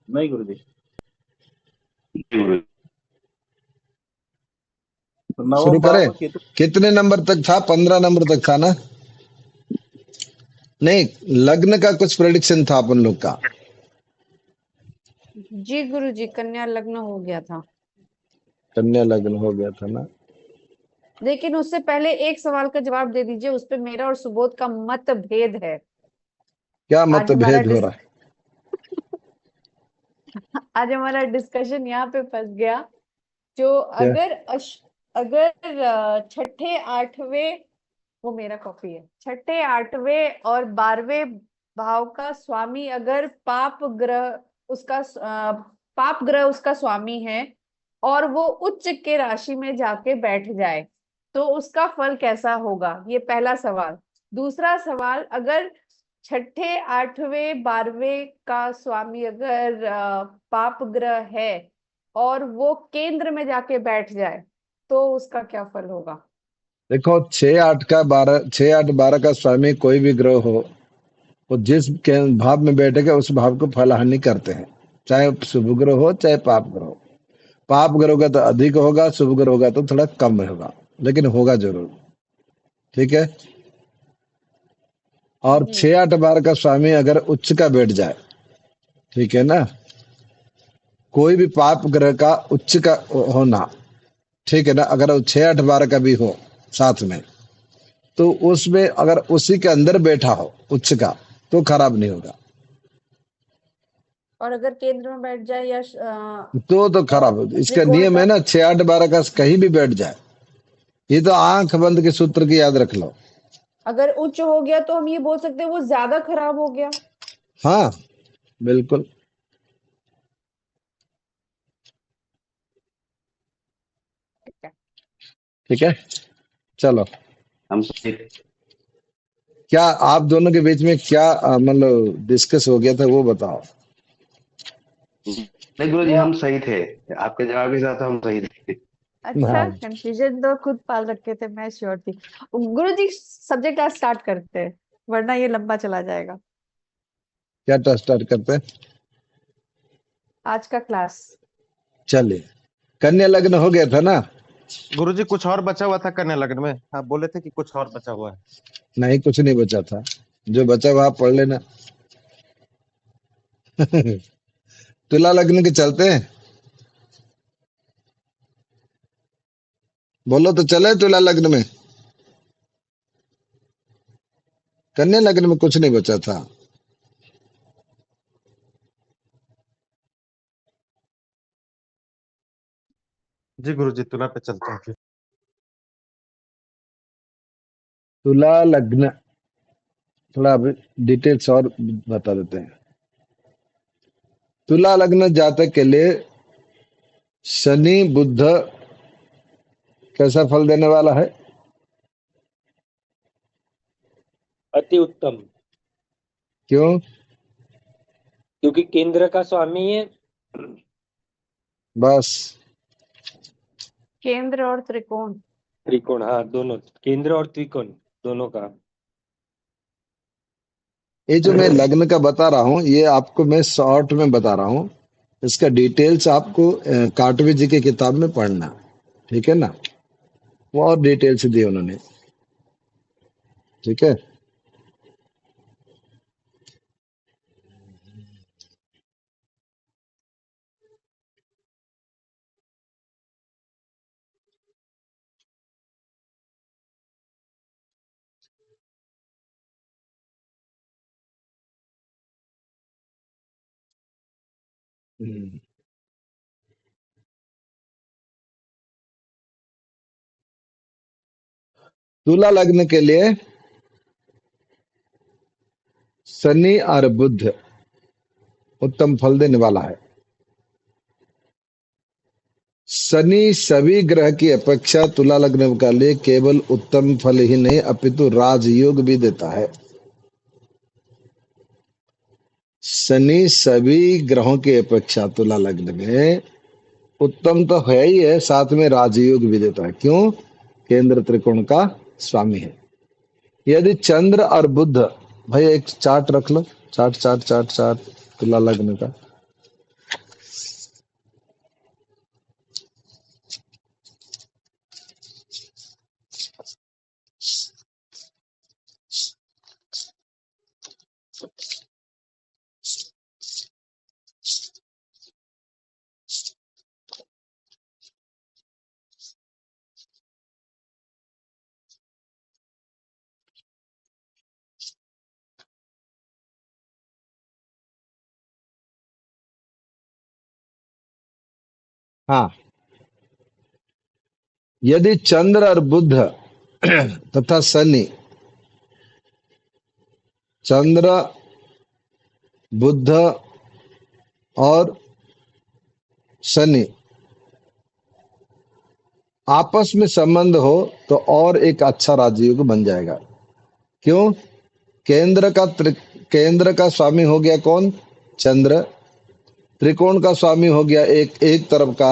नहीं गुरुजी। तो शुरू नवम भाव करें? का केतु। कितने नंबर तक था? 15 नंबर तक था ना? नहीं, लग्न का कुछ प्रेडिक्शन था अपन लोग का। जी गुरुजी, कन्या लग्न हो गया था। कन्या लग्न हो गया था ना? लेकिन उससे पहले एक सवाल का जवाब दे दीजिए, उस पे मेरा और सुबोध का मतभेद है। क्या आज हमारा मतभेद हो रहा है? आज हमारा डिस्कशन यहाँ पे फंस गया। जो क्या? अगर छठे आठवें, वो मेरा कॉपी है, छठे आठवें और 12वें भाव का स्वामी अगर पाप ग्रह उसका स्वामी है और वो उच्च के राशि में जाके बैठ जाए तो उसका फल कैसा होगा, ये पहला सवाल। दूसरा सवाल, अगर छठे आठवें 12वें का स्वामी अगर पाप ग्रह है और वो केंद्र में जाके बैठ जाए तो उसका क्या फल होगा। देखो, 6 8 का 12, 6 8 12 का स्वामी कोई भी ग्रह हो, वो जिस भाव में बैठेगा उस भाव को फलहानि करते हैं। चाहे शुभ ग्रह हो चाहे पाप ग्रह हो। पाप ग्रह होगा तो अधिक होगा, शुभ ग्रह होगा तो थोड़ा कम होगा, लेकिन होगा जरूर। ठीक है। और जी 6 8 12 का स्वामी अगर उच्च का बैठ जाए, ठीक है ना, कोई भी पाप ग्रह का उच्च का होना, ठीक है ना, अगर 6 8 12 का भी हो साथ में, तो उसमें अगर उसी के अंदर बैठा हो उच्च का, तो खराब नहीं होगा। और अगर केंद्र में बैठ जाए या तो खराब हो। इसका त्रिकोण नियम है का, ना, 6 8 12 का कहीं भी बैठ जाए। ये तो आंख बंद के सूत्र की याद रख लो। अगर उच्च हो गया तो हम ये बोल सकते हैं वो ज्यादा खराब हो गया। हाँ, बिल्कुल। ठीक है। ठीक है, चलो। हम सही। क्या आप दोनों के बीच में क्या मतलब डिस्कस हो गया था, वो बताओ। नहीं गुरुजी, वो हम सही थे। आपके जवाब के साथ हम सही थे। अच्छा, हाँ, कंफ्यूजन तो खुद पाल रखे थे, मैं श्योर थी। गुरु जी, सब्जेक्ट आज स्टार्ट करते हैं वरना ये लंबा चला जाएगा। क्या स्टार्ट करते हैं? आज का क्लास। चलिए। कन्या लग्न हो गया था ना? गुरुजी कुछ और बचा हुआ था कन्या लग्न में, आप बोले थे कि कुछ और बचा हुआ है। नहीं, कुछ नहीं बचा था। जो बचा हुआ आप पढ़ लेना। तुला लग्न के चलते हैं। बोलो तो चले तुला लग्न में। कन्या लग्न में कुछ नहीं बचा था। जी गुरुजी, तुला पे चलते हैं फिर। तुला लग्न, थोड़ा अभी डिटेल्स और बता देते हैं। तुला लग्न जातक के लिए शनि बुध कैसा फल देने वाला है? अति उत्तम। क्यों? क्योंकि केंद्र का स्वामी है। बस। केंद्र और त्रिकोण। त्रिकोण, हाँ दोनों, केंद्र और त्रिकोण दोनों का। ये जो मैं लग्न का बता रहा हूँ, ये आपको मैं शॉर्ट में बता रहा हूँ। इसका डिटेल्स आपको काटवी जी की किताब में पढ़ना। ठीक है ना? वो और डिटेल्स दिए उन्होंने। ठीक है। हम्म। तुला लग्न के लिए शनि और बुध उत्तम फल देने वाला है। शनि सभी ग्रह की अपेक्षा तुला लग्न का लिए केवल उत्तम फल ही नहीं अपितु राजयोग भी देता है। शनि सभी ग्रहों की अपेक्षा तुला लग्न में उत्तम तो है ही है, साथ में राजयोग भी देता है। क्यों? केंद्र त्रिकोण का स्वामी है। यदि चंद्र और बुध, भाई एक चार्ट रख लो। चार्ट चार्ट चार्ट चार्ट तुला लग्न का। हाँ, यदि चंद्र और बुध तथा शनि, चंद्र, बुध और शनि आपस में संबंध हो तो और एक अच्छा राजयोग बन जाएगा। क्यों? केंद्र का स्वामी हो गया कौन? चंद्र। त्रिकोण का स्वामी हो गया एक तरफ का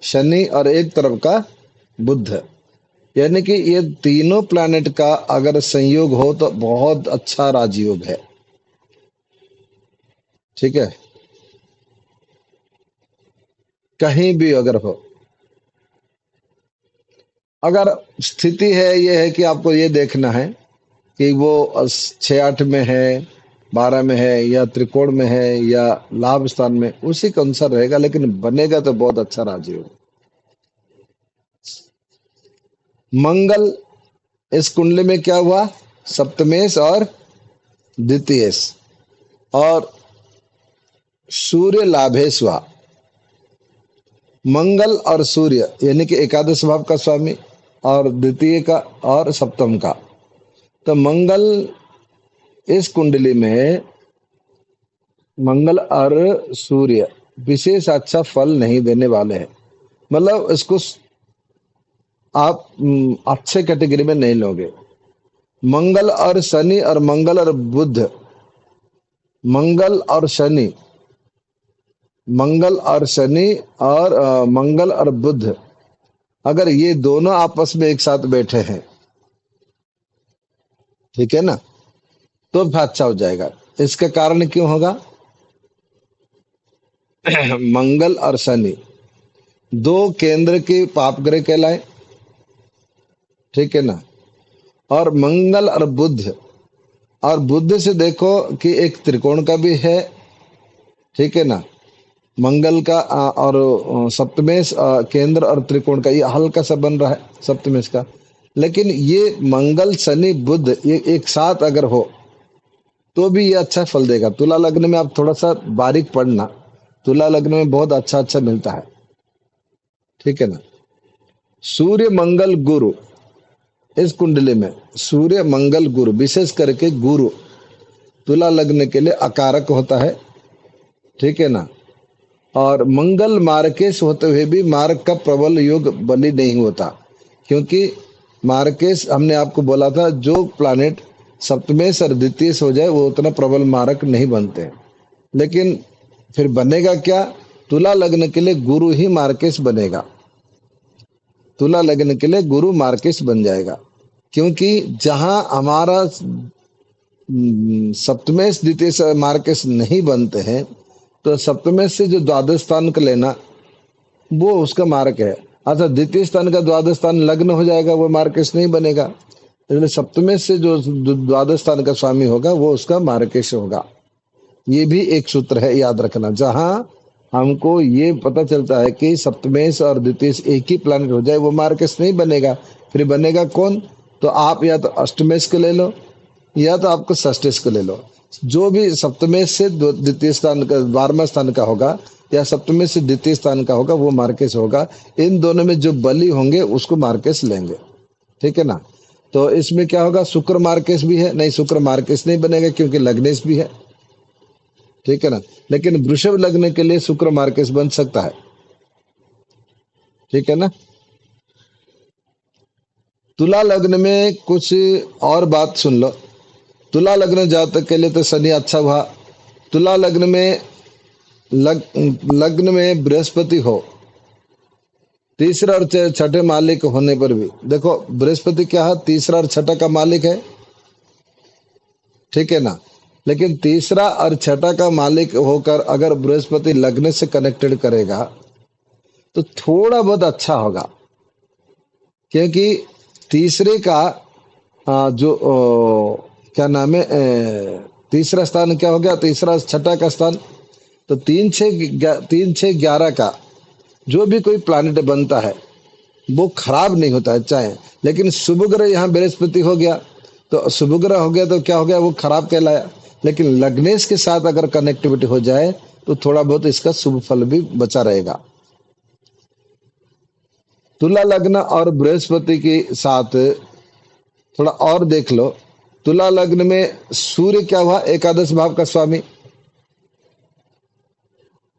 शनि और एक तरफ का बुध। यानी कि ये तीनों प्लैनेट का अगर संयोग हो तो बहुत अच्छा राजयोग है। ठीक है, कहीं भी अगर हो, अगर स्थिति है ये है कि आपको ये देखना है कि वो 6-8 में है, 12 में है, या त्रिकोण में है, या लाभ स्थान में, उसी के अनुसार रहेगा, लेकिन बनेगा तो बहुत अच्छा राजयोग। मंगल इस कुंडली में क्या हुआ? सप्तमेश और द्वितीयेश, और सूर्य लाभेश हुआ। मंगल और सूर्य यानी कि एकादश भाव का स्वामी और द्वितीय का और सप्तम का। तो मंगल इस कुंडली में, मंगल और सूर्य विशेष अच्छा फल नहीं देने वाले हैं। मतलब इसको आप अच्छे कैटेगरी में नहीं लोगे। मंगल और शनि और मंगल और बुध, मंगल और शनि, मंगल और शनि और मंगल और बुध, अगर ये दोनों आपस में एक साथ बैठे हैं, ठीक है ना, तो भी अच्छा हो जाएगा। इसका कारण क्यों होगा? मंगल और शनि दो केंद्र के पाप ग्रह कहलाए, ठीक है ना। और मंगल और बुध, और बुध से देखो कि एक त्रिकोण का भी है, ठीक है ना, मंगल का और सप्तमेश केंद्र और त्रिकोण का, ये हल्का सा बन रहा है सप्तमेश का। लेकिन ये मंगल शनि बुध ये एक साथ अगर हो तो भी ये अच्छा फल देगा। तुला लग्न में आप थोड़ा सा बारीक पढ़ना, तुला लग्न में बहुत अच्छा अच्छा मिलता है, ठीक है ना। सूर्य मंगल गुरु, इस कुंडली में सूर्य मंगल गुरु, विशेष करके गुरु तुला लग्न के लिए अकारक होता है, ठीक है ना। और मंगल मार्केश होते हुए भी मार्ग का प्रबल योग बलि नहीं होता, क्योंकि मार्केश हमने आपको बोला था जो प्लैनेट सप्तमेश और द्वितीयेश हो जाए वो उतना प्रबल मारक नहीं बनते। लेकिन फिर बनेगा क्या? तुला लग्न के लिए गुरु ही मार्केश बनेगा, तुला लग्न के लिए गुरु मार्केश बन जाएगा। क्योंकि जहां हमारा सप्तमेश द्वितीयेश मार्केश नहीं बनते हैं तो सप्तमेश से जो द्वादश स्थान का लेना वो उसका मार्क है। अच्छा, द्वितीय स्थान का द्वादश स्थान लग्न हो जाएगा, वो मार्केश नहीं बनेगा। इसलिए सप्तमेश से जो द्वादश स्थान का स्वामी होगा वो उसका मार्केश होगा। ये भी एक सूत्र है, याद रखना। जहां हमको ये पता चलता है कि सप्तमेश और द्वितीयेश एक ही प्लैनेट हो जाए वो मार्केश नहीं बनेगा, फिर बनेगा कौन? तो आप या तो अष्टमेश को ले लो या तो आपको षष्ठेश को ले लो। जो भी सप्तमेश से द्वितीय स्थान का 12वां स्थान का होगा या सप्तमेश से द्वितीय स्थान का होगा वो मार्केश होगा। इन दोनों में जो बली होंगे उसको मार्केश लेंगे, ठीक है ना। तो इसमें क्या होगा? शुक्र मार्केश भी है? नहीं, शुक्र मार्केश नहीं बनेगा क्योंकि लग्नेश भी है, ठीक है ना। लेकिन वृषभ लग्न के लिए शुक्र मार्केश बन सकता है, ठीक है ना। तुला लग्न में कुछ और बात सुन लो। तुला लग्न जातक के लिए तो शनि अच्छा हुआ। तुला लग्न में लग्न में बृहस्पति हो, तीसरा और छठे मालिक होने पर भी देखो बृहस्पति क्या है? तीसरा और छठा का मालिक है, ठीक है ना। लेकिन तीसरा और छठा का मालिक होकर अगर बृहस्पति लग्न से कनेक्टेड करेगा तो थोड़ा बहुत अच्छा होगा, क्योंकि तीसरे का जो क्या नाम है, तीसरा स्थान क्या हो गया, तीसरा छठा का स्थान। तो 3 6 11 का जो भी कोई प्लानिट बनता है वो खराब नहीं होता है चाहे, लेकिन शुभ ग्रह यहाँ बृहस्पति हो गया, तो शुभ ग्रह हो गया तो क्या हो गया, वो खराब कहलाया। लेकिन लग्नेश के साथ अगर कनेक्टिविटी हो जाए तो थोड़ा बहुत इसका शुभ फल भी बचा रहेगा। तुला लग्न और बृहस्पति के साथ थोड़ा और देख लो। तुला लग्न में सूर्य क्या हुआ, एकादश भाव का स्वामी,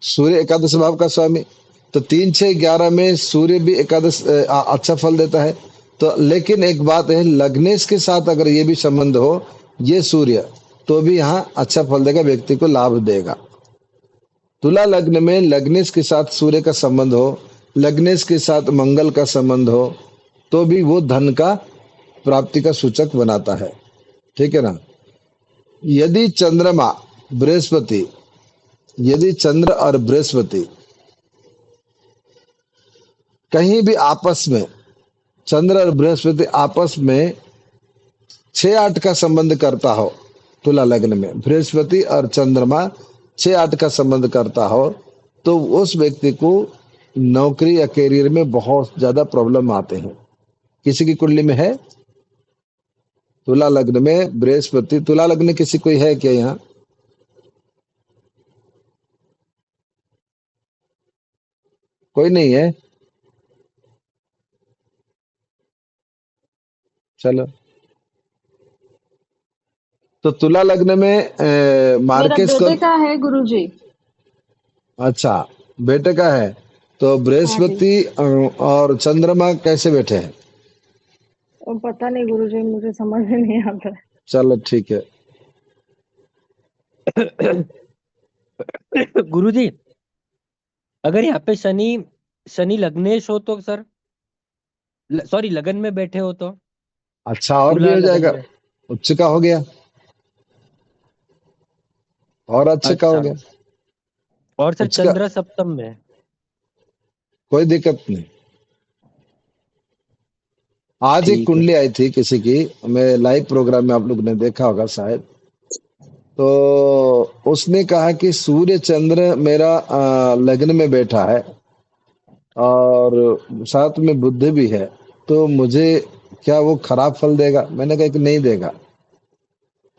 सूर्य एकादश भाव का स्वामी। तो 3 6 11 में सूर्य भी एकादश अच्छा फल देता है। तो लेकिन एक बात है, लग्नेश के साथ अगर ये भी संबंध हो, ये सूर्य, तो भी यहाँ अच्छा फल देगा, व्यक्ति को लाभ देगा। तुला लग्न में लग्नेश के साथ सूर्य का संबंध हो, लग्नेश के साथ मंगल का संबंध हो, तो भी वो धन का प्राप्ति का सूचक बनाता है। ठीक है ना। यदि चंद्रमा बृहस्पति, यदि चंद्र और बृहस्पति कहीं भी आपस में, चंद्र और बृहस्पति आपस में 6 8 का संबंध करता हो, तुला लग्न में बृहस्पति और चंद्रमा 6 8 का संबंध करता हो, तो उस व्यक्ति को नौकरी या करियर में बहुत ज्यादा प्रॉब्लम आते हैं। किसी की कुंडली में है तुला लग्न में बृहस्पति, तुला लग्न किसी कोई है क्या यहाँ? कोई नहीं है? चलो, तो तुला लग्न में मेरा मार्केस बेटे को, का है गुरुजी। अच्छा बेटे का है, तो हाँ जी। बृहस्पति और चंद्रमा कैसे बैठे हैं? और पता नहीं गुरुजी, मुझे समझ में नहीं आता है। चलो ठीक है। गुरुजी, अगर यहाँ पे शनि लग्नेश हो तो सर, सॉरी लगन में बैठे हो तो अच्छा, और भी तुला हो लगन जाएगा, में। उच्च का हो गया और अच्छे का हो अच्छा, गया। और सर उच्च का चंद्र सप्तम में। कोई दिक्कत नहीं। आज एक ठीक है। कुंडली आई थी किसी की, मैं लाइव प्रोग्राम में आप लोग ने देखा होगा शायद। तो उसने कहा कि सूर्य चंद्र मेरा लग्न में बैठा है और साथ में बुध भी है, तो मुझे क्या वो खराब फल देगा? मैंने कहा कि नहीं देगा।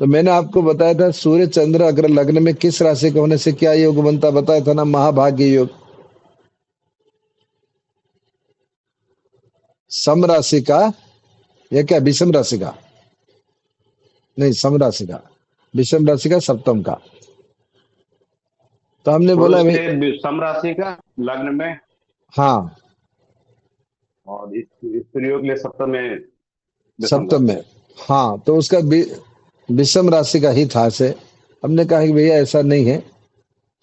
तो मैंने आपको बताया था सूर्य चंद्र अगर लग्न में किस राशि के होने से क्या योग बनता, बताया था ना, महाभाग्य योग। सम राशि का या क्या विषम राशि का? नहीं, सम राशि का, विषम राशि का, सप्तम का। तो हमने बोला भाई, उसके सम राशि का लग्न में, हाँ और इस प्रयोग के लिए सप्तम में, सप्तम में, हाँ, तो उसका विषम राशि का ही था से। हमने कहा कि भैया ऐसा नहीं है।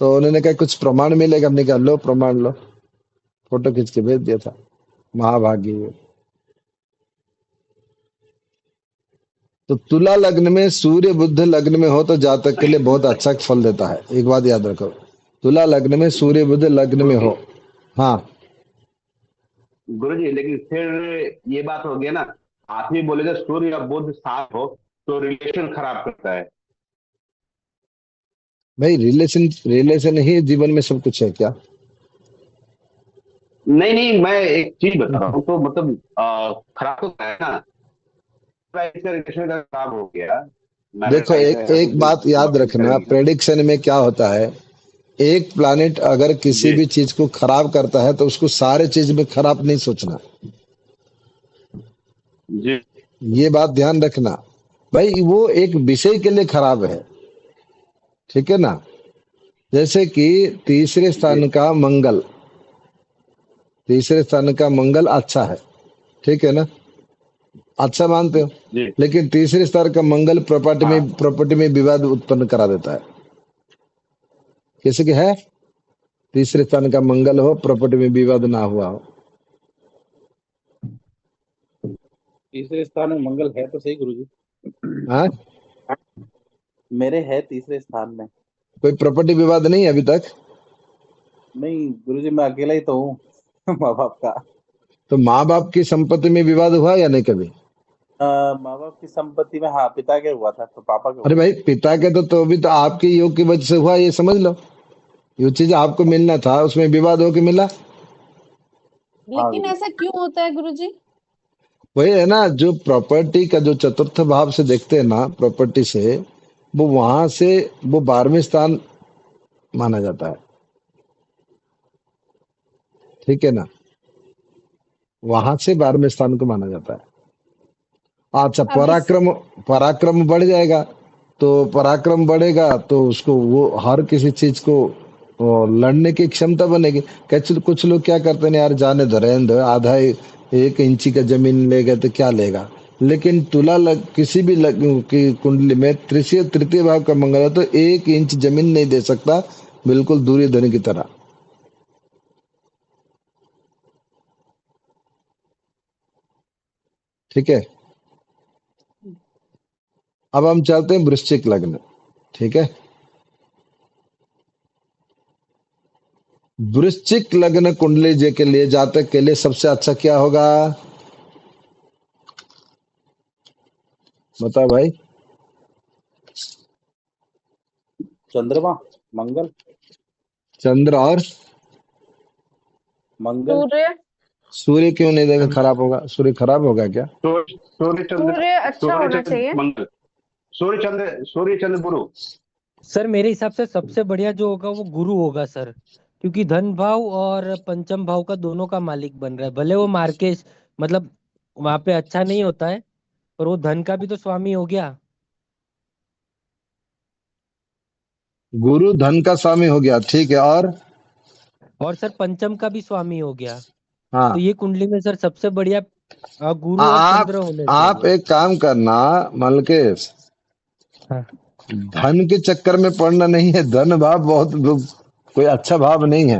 तो उन्होंने कहा कुछ प्रमाण मिलेगा? हमने कहा लो प्रमाण लो, फोटो खींच के भेज दिया था, महाभाग्य योग। तो तुला लग्न में सूर्य बुध लग्न में हो तो जातक के लिए बहुत अच्छा फल देता है। एक बात याद रखो, तुला लग्न में सूर्य बुध लग्न में हो। हाँ गुरुजी, लेकिन फिर ये बात हो गया ना, आप ही बोले थे सूर्य या बुध साथ हो तो रिलेशन खराब करता है। भाई, रिलेशन ही जीवन में सब कुछ है क्या? नहीं नहीं, मैं एक चीज बता रहा हूँ, तो मतलब खराब तो है ना, इसका रिलेशन खराब हो गया। देखो, एक बात याद रखना, प्रेडिक्शन में क्या होता है, एक प्लैनेट अगर किसी भी चीज को खराब करता है तो उसको सारे चीज में खराब नहीं सोचना जी। ये बात ध्यान रखना भाई, वो एक विषय के लिए खराब है। ठीक है ना। जैसे कि तीसरे स्थान का मंगल, तीसरे स्थान का मंगल अच्छा है, ठीक है ना, अच्छा मानते हो। जी। लेकिन तीसरे स्थान का मंगल प्रॉपर्टी में विवाद उत्पन्न करा देता है। किसी के है तीसरे स्थान का मंगल हो, प्रॉपर्टी में विवाद ना हुआ हो? तीसरे स्थान में मंगल है तो सही गुरुजी। हाँ, मेरे है तीसरे स्थान में। कोई प्रॉपर्टी विवाद नहीं है अभी तक? नहीं गुरुजी, मैं अकेला ही तो हूँ माँ बाप का। तो माँ बाप की संपत्ति में विवाद हुआ या नहीं कभी? माँ बाप की संपत्ति में, हाँ पिता के हुआ था तो पापा के अरे हुआ। भाई पिता के तो भी तो आपके योग की वजह से हुआ, ये समझ लो। ये चीज आपको मिलना था, उसमें विवाद होके मिला। हाँ लेकिन गुरु। ऐसा क्यों होता है गुरुजी? वही है ना, जो प्रॉपर्टी का जो चतुर्थ भाव से देखते हैं ना, प्रॉपर्टी से, वो वहां से वो 12वें स्थान माना जाता है। ठीक है ना, वहां से 12वें स्थान को माना जाता है। अच्छा, अब इस पराक्रम, पराक्रम बढ़ जाएगा, तो पराक्रम बढ़ेगा तो उसको वो हर किसी चीज को वो लड़ने की क्षमता बनेगी। कुछ लोग क्या करते हैं, यार जाने दो, रहने दो, आधा 1 इंची का जमीन ले गए तो क्या लेगा। लेकिन किसी भी की कुंडली में तृतीय भाव का मंगल है तो 1 इंच जमीन नहीं दे सकता, बिल्कुल दुर्योधन की तरह। ठीक है, अब हम चलते हैं वृश्चिक लग्न। ठीक है, वृश्चिक लग्न कुंडली जी के लिए, जातक के लिए सबसे अच्छा क्या होगा, बताओ भाई। चंद्रमा, मंगल। चंद्र और मंगल। सूर्य। सूर्य क्यों नहीं देगा, खराब होगा, सूर्य खराब होगा क्या? सूर्य चंद्र, सूर्य अच्छा सूर्य होना चंद्र चाहिए। मंगल, सूर्य चंद्र गुरु। सर मेरे हिसाब से सबसे बढ़िया जो होगा वो गुरु होगा सर, क्योंकि धन भाव और पंचम भाव का दोनों का मालिक बन रहा है। भले वो मार्केश मतलब वहां पे अच्छा नहीं होता है, पर वो धन का भी तो स्वामी हो गया। गुरु धन का स्वामी हो गया, ठीक है, और सर पंचम का भी स्वामी हो गया। तो हाँ, ये कुंडली में सर सबसे बढ़िया गुरु और आप चंद्र होने आप चाहिए। एक काम करना मलकेश, हाँ। धन के चक्कर में पड़ना नहीं है। धन भाव बहुत कोई अच्छा भाव नहीं है।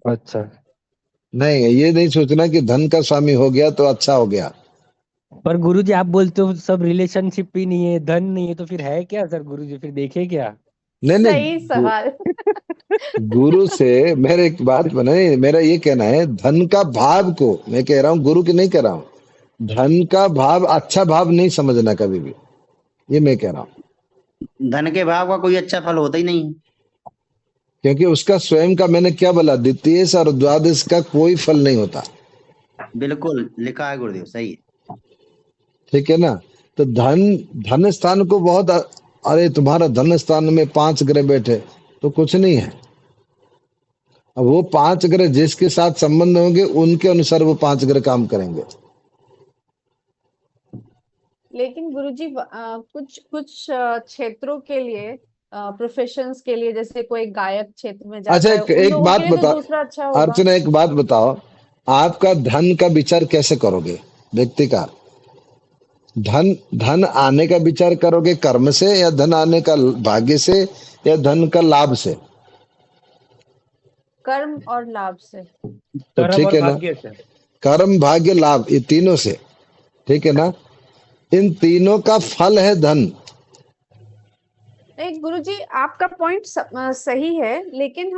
अच्छा। नहीं, ये नहीं सोचना कि धन का स्वामी हो गया तो अच्छा हो गया। पर गुरुजी आप बोलते हो सब रिलेशनशिप ही नहीं है, धन नहीं है, तो फिर है क्या सर गुरुजी, फिर देखे क्या? नहीं नहीं, सही सवाल। गुरु से मेरे एक बात बने, मेरा ये कहना है, धन का भाव को मैं कह रहा हूँ, गुरु की नहीं कह रहा हूँ। धन का भाव अच्छा भाव नहीं समझना कभी भी, ये मैं कह रहा हूँ। धन के भाव का कोई अच्छा फल होता ही नहीं। क्योंकि उसका स्वयं का, मैंने क्या बोला, द्वितीय और द्वादश का कोई फल नहीं होता। बिल्कुल लिखा है गुरुदेव, सही है। ठीक है ना, तो धन, धन स्थान को बहुत, अरे तुम्हारा धन स्थान में 5 ग्रह बैठे तो कुछ नहीं है। अब वो 5 ग्रह जिसके साथ संबंध होंगे उनके अनुसार वो 5 ग्रह काम करेंगे। लेकिन गुरुजी कुछ कुछ क्षेत्रों के लिए, प्रोफेशंस के लिए, जैसे कोई गायक क्षेत्र में अच्छा, जाता है, उन एक लोगों बात के लिए तो बता, दूसरा अच्छा होगा। अर्चना एक बात बताओ, आपका धन का विचार कैसे करोगे? व्यक्ति का धन, धन आने का विचार करोगे कर्म से, या धन आने का भाग्य से, या धन का लाभ से? कर्म और लाभ से। तो कर्म ठीक और है ना, भाग्य से। कर्म भाग्य लाभ, ये तीनों से। ठीक है ना, इन तीनों का फल है धन। नहीं गुरुजी, आपका पॉइंट सही है, लेकिन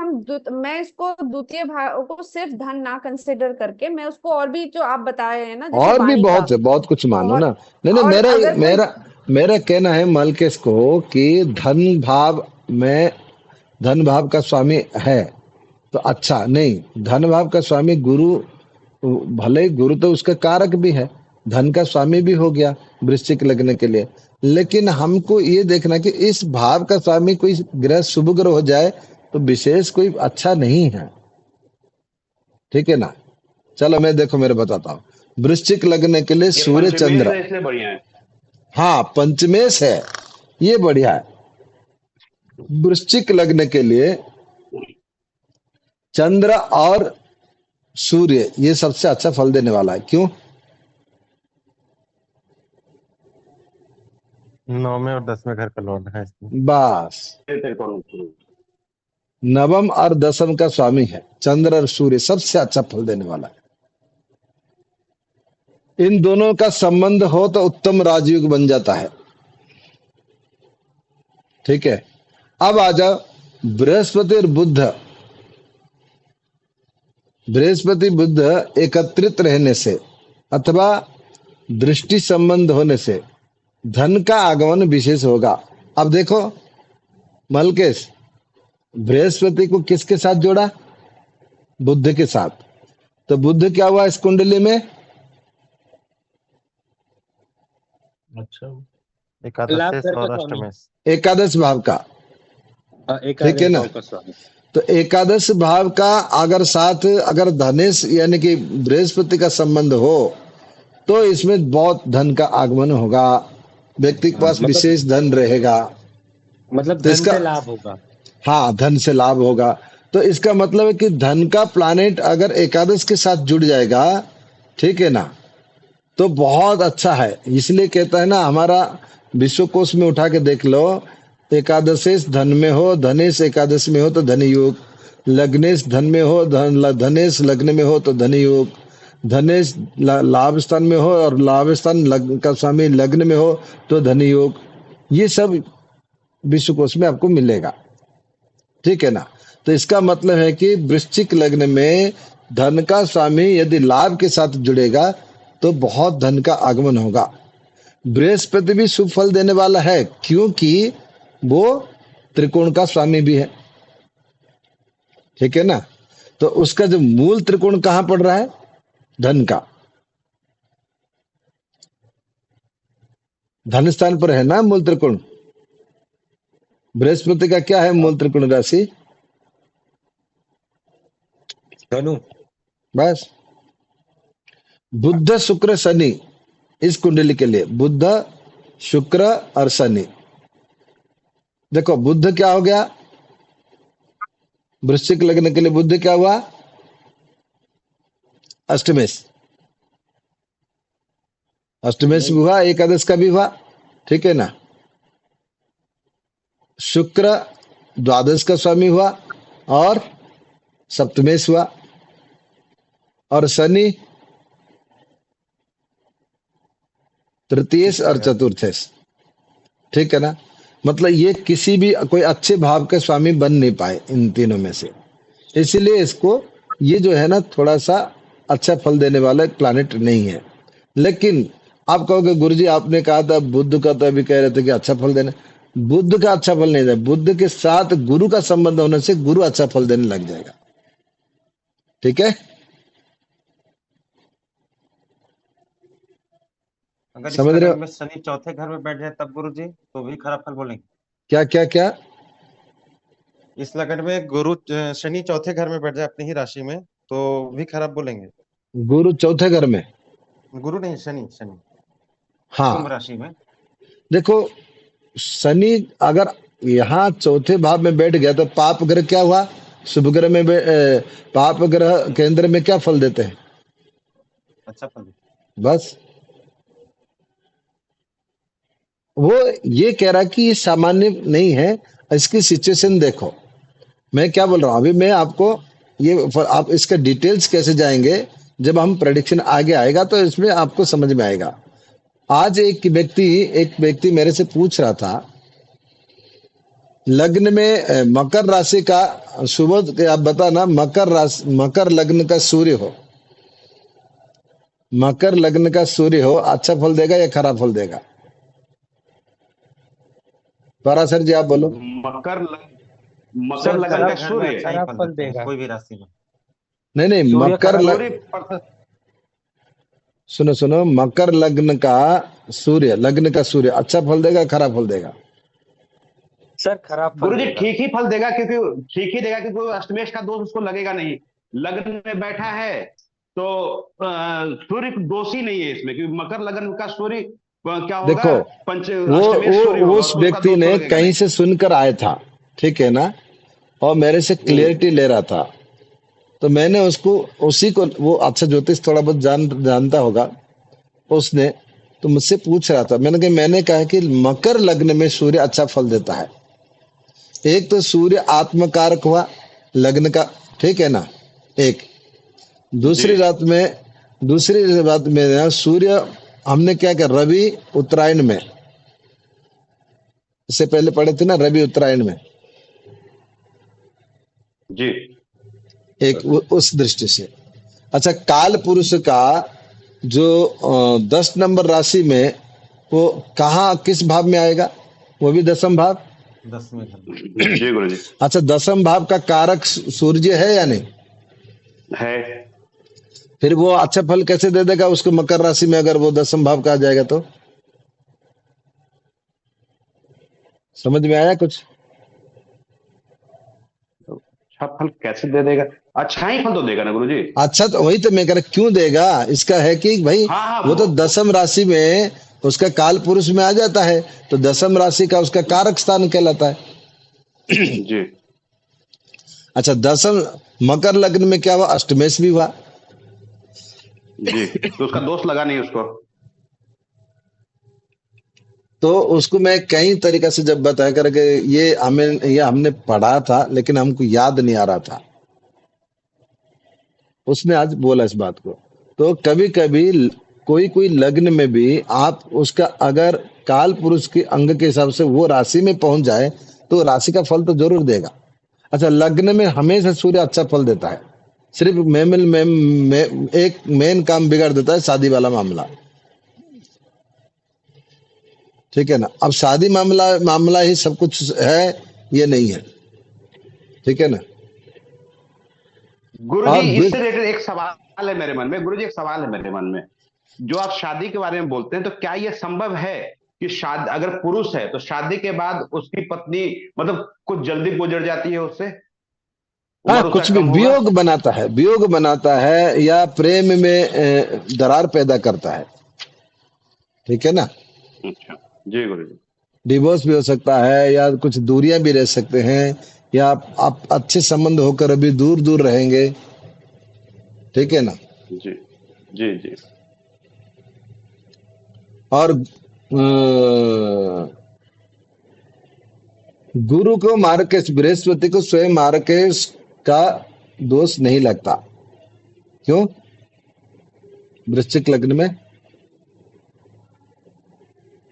मैं इसको द्वितीय भाव को सिर्फ धन ना कंसिडर करके, मैं उसको और भी जो आप बताए हैं ना, जैसे और भी वाणी का। बहुत है, बहुत कुछ मानो और ना। नहीं नहीं, और मेरा अगर कोई मेरा मेरा कहना है मलकेश को कि धन भाव में, धन भाव का स्वामी है तो अच्छा नहीं, धन भाव का स्वामी गुरु, भले ही गुरु तो उसका कारक भी है, धन का स्वामी भी हो गया वृश्चिक लगने के लिए। लेकिन हमको ये देखना कि इस भाव का स्वामी कोई ग्रह शुभ ग्रह हो जाए तो विशेष कोई अच्छा नहीं है। ठीक है ना, चलो मैं देखो मेरे बताता हूँ, वृश्चिक लगने के लिए ये सूर्य पंचमेश चंद्र, है इसलिए बढ़िया है। हाँ पंचमेश है, ये बढ़िया है। वृश्चिक लगने के लिए चंद्र और सूर्य ये सबसे अच्छा फल देने वाला है। क्यों? 9वें और 10वें घर का लॉर्ड है इसमें। बस, तेरे को नवम और दसम का स्वामी है चंद्र और सूर्य, सबसे अच्छा फल देने वाला है। इन दोनों का संबंध हो तो उत्तम राजयोग बन जाता है। ठीक है, अब आ जाओ बृहस्पति और बुध, बृहस्पति बुध एकत्रित रहने से अथवा दृष्टि संबंध होने से धन का आगमन विशेष होगा। अब देखो मलकेश, बृहस्पति को किसके साथ जोड़ा? बुध के साथ। तो बुध क्या हुआ इस कुंडली में? अच्छा, एकादश लाभकर का और स्वामी। अष्टमेश। एकादश भाव का। ठीक है ना? भाव का स्वामी। तो एकादश भाव का अगर साथ अगर धनेश यानी कि बृहस्पति का संबंध हो तो इसमें बहुत धन का आगमन होगा, व्यक्ति के पास मतलब विशेष धन रहेगा। मतलब तो धन इसका से लाभ होगा। हाँ, धन से लाभ होगा। तो इसका मतलब है कि धन का प्लानेट अगर एकादश के साथ जुड़ जाएगा, ठीक है ना, तो बहुत अच्छा है। इसलिए कहता है ना, हमारा विश्वकोश में उठा के देख लो, एकादशेश धन में हो, धनेश एकादश में हो तो धन योग, लग्नेश धन में हो, धनेश लग्न में हो तो धन योग, धनेश लाभ स्थान में हो और लाभ स्थान का स्वामी लग्न में हो तो धन योग। ये सब विश्वकोश में आपको मिलेगा। ठीक है ना? तो इसका मतलब है कि वृश्चिक लग्न में धन का स्वामी यदि लाभ के साथ जुड़ेगा तो बहुत धन का आगमन होगा। बृहस्पति भी शुभ फल देने वाला है क्योंकि वो त्रिकोण का स्वामी भी है। ठीक है ना? तो उसका जो मूल त्रिकोण कहां पड़ रहा है? धन का, धन स्थान पर है ना मूल त्रिकोण। बृहस्पति का क्या है मूल त्रिकोण राशि? धनु। बस। बुध शुक्र शनि इस कुंडली के लिए, बुध शुक्र और शनि। देखो बुध क्या हो गया वृश्चिक लग्न के लिए? बुध क्या हुआ? अष्टमेश। अष्टमेश भी हुआ, एकादश का भी हुआ। ठीक है ना? शुक्र द्वादश का स्वामी हुआ और सप्तमेश हुआ, और शनि तृतीयेश और चतुर्थेश। ठीक है ना? मतलब ये किसी भी कोई अच्छे भाव के स्वामी बन नहीं पाए इन तीनों में से। इसीलिए इसको ये जो है ना थोड़ा सा अच्छा फल देने वाला प्लैनेट नहीं है। लेकिन आप कहोगे गुरुजी आपने कहा था बुध का, तो अभी कह रहे थे कि अच्छा फल देना। बुध का अच्छा फल नहीं देगा, बुध के साथ गुरु का संबंध होने से गुरु अच्छा फल देने लग जाएगा। ठीक है? अगर इस समझ रहे लगन हो? में शनि चौथे घर में बैठ जाए तब गुरुजी तो भी खराब फल बोलेंगे? क्या क्या क्या? इस लगन में शनि चौथे घर में बैठ जाए अपनी ही राशि में तो भी खराब बोलेंगे? गुरु चौथे घर में? गुरु नहीं, शनि। शनि कुंभ हाँ, राशि में। देखो शनि अगर यहाँ चौथे भाव में बैठ गया तो पाप ग्रह क्या हुआ? शुभ ग्रह में पाप ग्रह केंद्र में क्या फल देते हैं? अच्छा फल। बस। वो ये कह रहा कि ये सामान्य नहीं है, इसकी सिचुएशन देखो। मैं क्या बोल रहा हूं अभी मैं आपको ये, आप इसका डिटेल्स कैसे जाएंगे जब हम प्रेडिक्शन आगे आएगा तो इसमें आपको समझ में आएगा। आज एक व्यक्ति मेरे से पूछ रहा था, लग्न में मकर राशि का सुबह आप बता ना, मकर लग्न का सूर्य हो, मकर लग्न का सूर्य हो अच्छा फल देगा या खराब फल देगा? पराशर जी आप बोलो। मकर लगन का सूर्य अच्छा ही फल देते हैं कोई भी राशि में। नहीं सुनो मकर लग्न का सूर्य अच्छा फल देगा खराब फल देगा? सर खराब फल गुरुजी देगा। ठीक ही देगा क्योंकि अष्टमेश का दोष उसको लगेगा नहीं। लग्न में बैठा है तो सूर्य दोषी नहीं है इसमें, क्योंकि मकर लग्न का सूर्य क्या होगा? देखो वो उस व्यक्ति ने कहीं से सुनकर आया था, ठीक है ना, और मेरे से क्लियरिटी ले रहा था। तो मैंने उसी को वो अच्छा ज्योतिष थोड़ा बहुत जानता होगा, उसने तो मुझसे पूछ रहा था। मैंने कहा कि मकर लग्न में सूर्य अच्छा फल देता है। एक तो सूर्य आत्मकारक हुआ लग्न का, ठीक है ना, एक दूसरी बात में ना सूर्य हमने क्या किया, रवि उत्तरायण में, इससे पहले पढ़े थे ना रवि उत्तरायण में जी, एक उस दृष्टि से अच्छा, काल पुरुष का जो 10 नंबर राशि में वो कहाँ किस भाव में आएगा? वो भी दसम भाव। 10वें घर में। जी गुरु जी। अच्छा, दसम भाव का कारक सूर्य है या नहीं? है। फिर वो अच्छा फल कैसे दे देगा उसको मकर राशि में, अगर वो दसम भाव का आ जाएगा तो? समझ में आया कुछ? अच्छा फल कैसे दे देगा? अच्छा ही फल तो देगा ना गुरु जी। अच्छा, तो वही तो मैं कह रहा, क्यों देगा? इसका है कि भाई हाँ हाँ वो तो दसम राशि में उसका काल पुरुष में आ जाता है, तो दसम राशि का उसका कारक स्थान कहलाता है। जी अच्छा, दसम मकर लग्न में क्या हुआ? अष्टमेश भी हुआ। जी, तो उसका दोष लगा नहीं उसको। तो उसको मैं कई तरीका से जब बताया करके ये हमने पढ़ा था, लेकिन हमको याद नहीं आ रहा था। उसने आज बोला इस बात को। तो कभी कभी कोई कोई लग्न में भी आप उसका अगर काल पुरुष के अंग के हिसाब से वो राशि में पहुंच जाए तो राशि का फल तो जरूर देगा। अच्छा, लग्न में हमेशा सूर्य अच्छा फल देता है, सिर्फ एक मेन काम बिगाड़ देता है, शादी वाला मामला। ठीक है ना? अब शादी मामला ही सब कुछ है, ये नहीं है। ठीक है ना? गुरु और जी इससे रिलेटेड एक सवाल है मेरे मन में। गुरु जी एक सवाल है मेरे मन में, जो आप शादी के बारे में बोलते हैं, तो क्या यह संभव है कि शादी अगर पुरुष है तो शादी के बाद उसकी पत्नी मतलब कुछ जल्दी गुजर जाती है उससे, हाँ, उम्र कुछ उसका भी कम होगा? वियोग बनाता है या प्रेम में दरार पैदा करता है। ठीक है ना? अच्छा जी गुरु जी। डिवोर्स भी हो सकता है, या कुछ दूरियां भी रह सकते हैं, या आप अच्छे संबंध होकर अभी दूर दूर रहेंगे। ठीक है ना? जी जी जी। और गुरु को मार्केश, बृहस्पति को स्वयं मार्केश का दोष नहीं लगता। क्यों? वृश्चिक लग्न में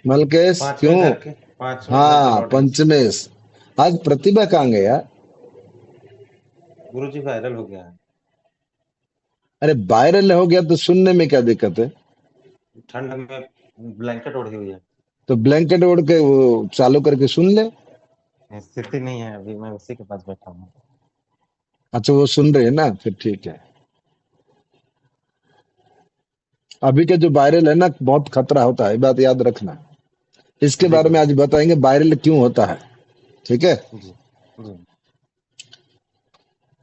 मलकेश पांचवें क्यों? घर के, पांचवें घर के हाँ, लॉर्ड है। पंचमेश। आज प्रतिभा कहाँ गया? गुरु जी वायरल हो गया है। अरे वायरल हो गया तो सुनने में क्या दिक्कत है? ठंड में ब्लैंकेट ओढ़ी हुई है। तो ब्लैंकेट ओढ़ के वो चालू करके सुन ले। स्थिति नहीं है अभी, मैं उसी के पास बैठा हूँ। अच्छा, वो सुन रहे हैं ना, फिर ठीक है। अभी के जो वायरल है ना, बहुत खतरा होता है, बात याद रखना। इसके जी बारे में गुरु आज बताएंगे वायरल क्यों होता है। ठीक है? जी जी।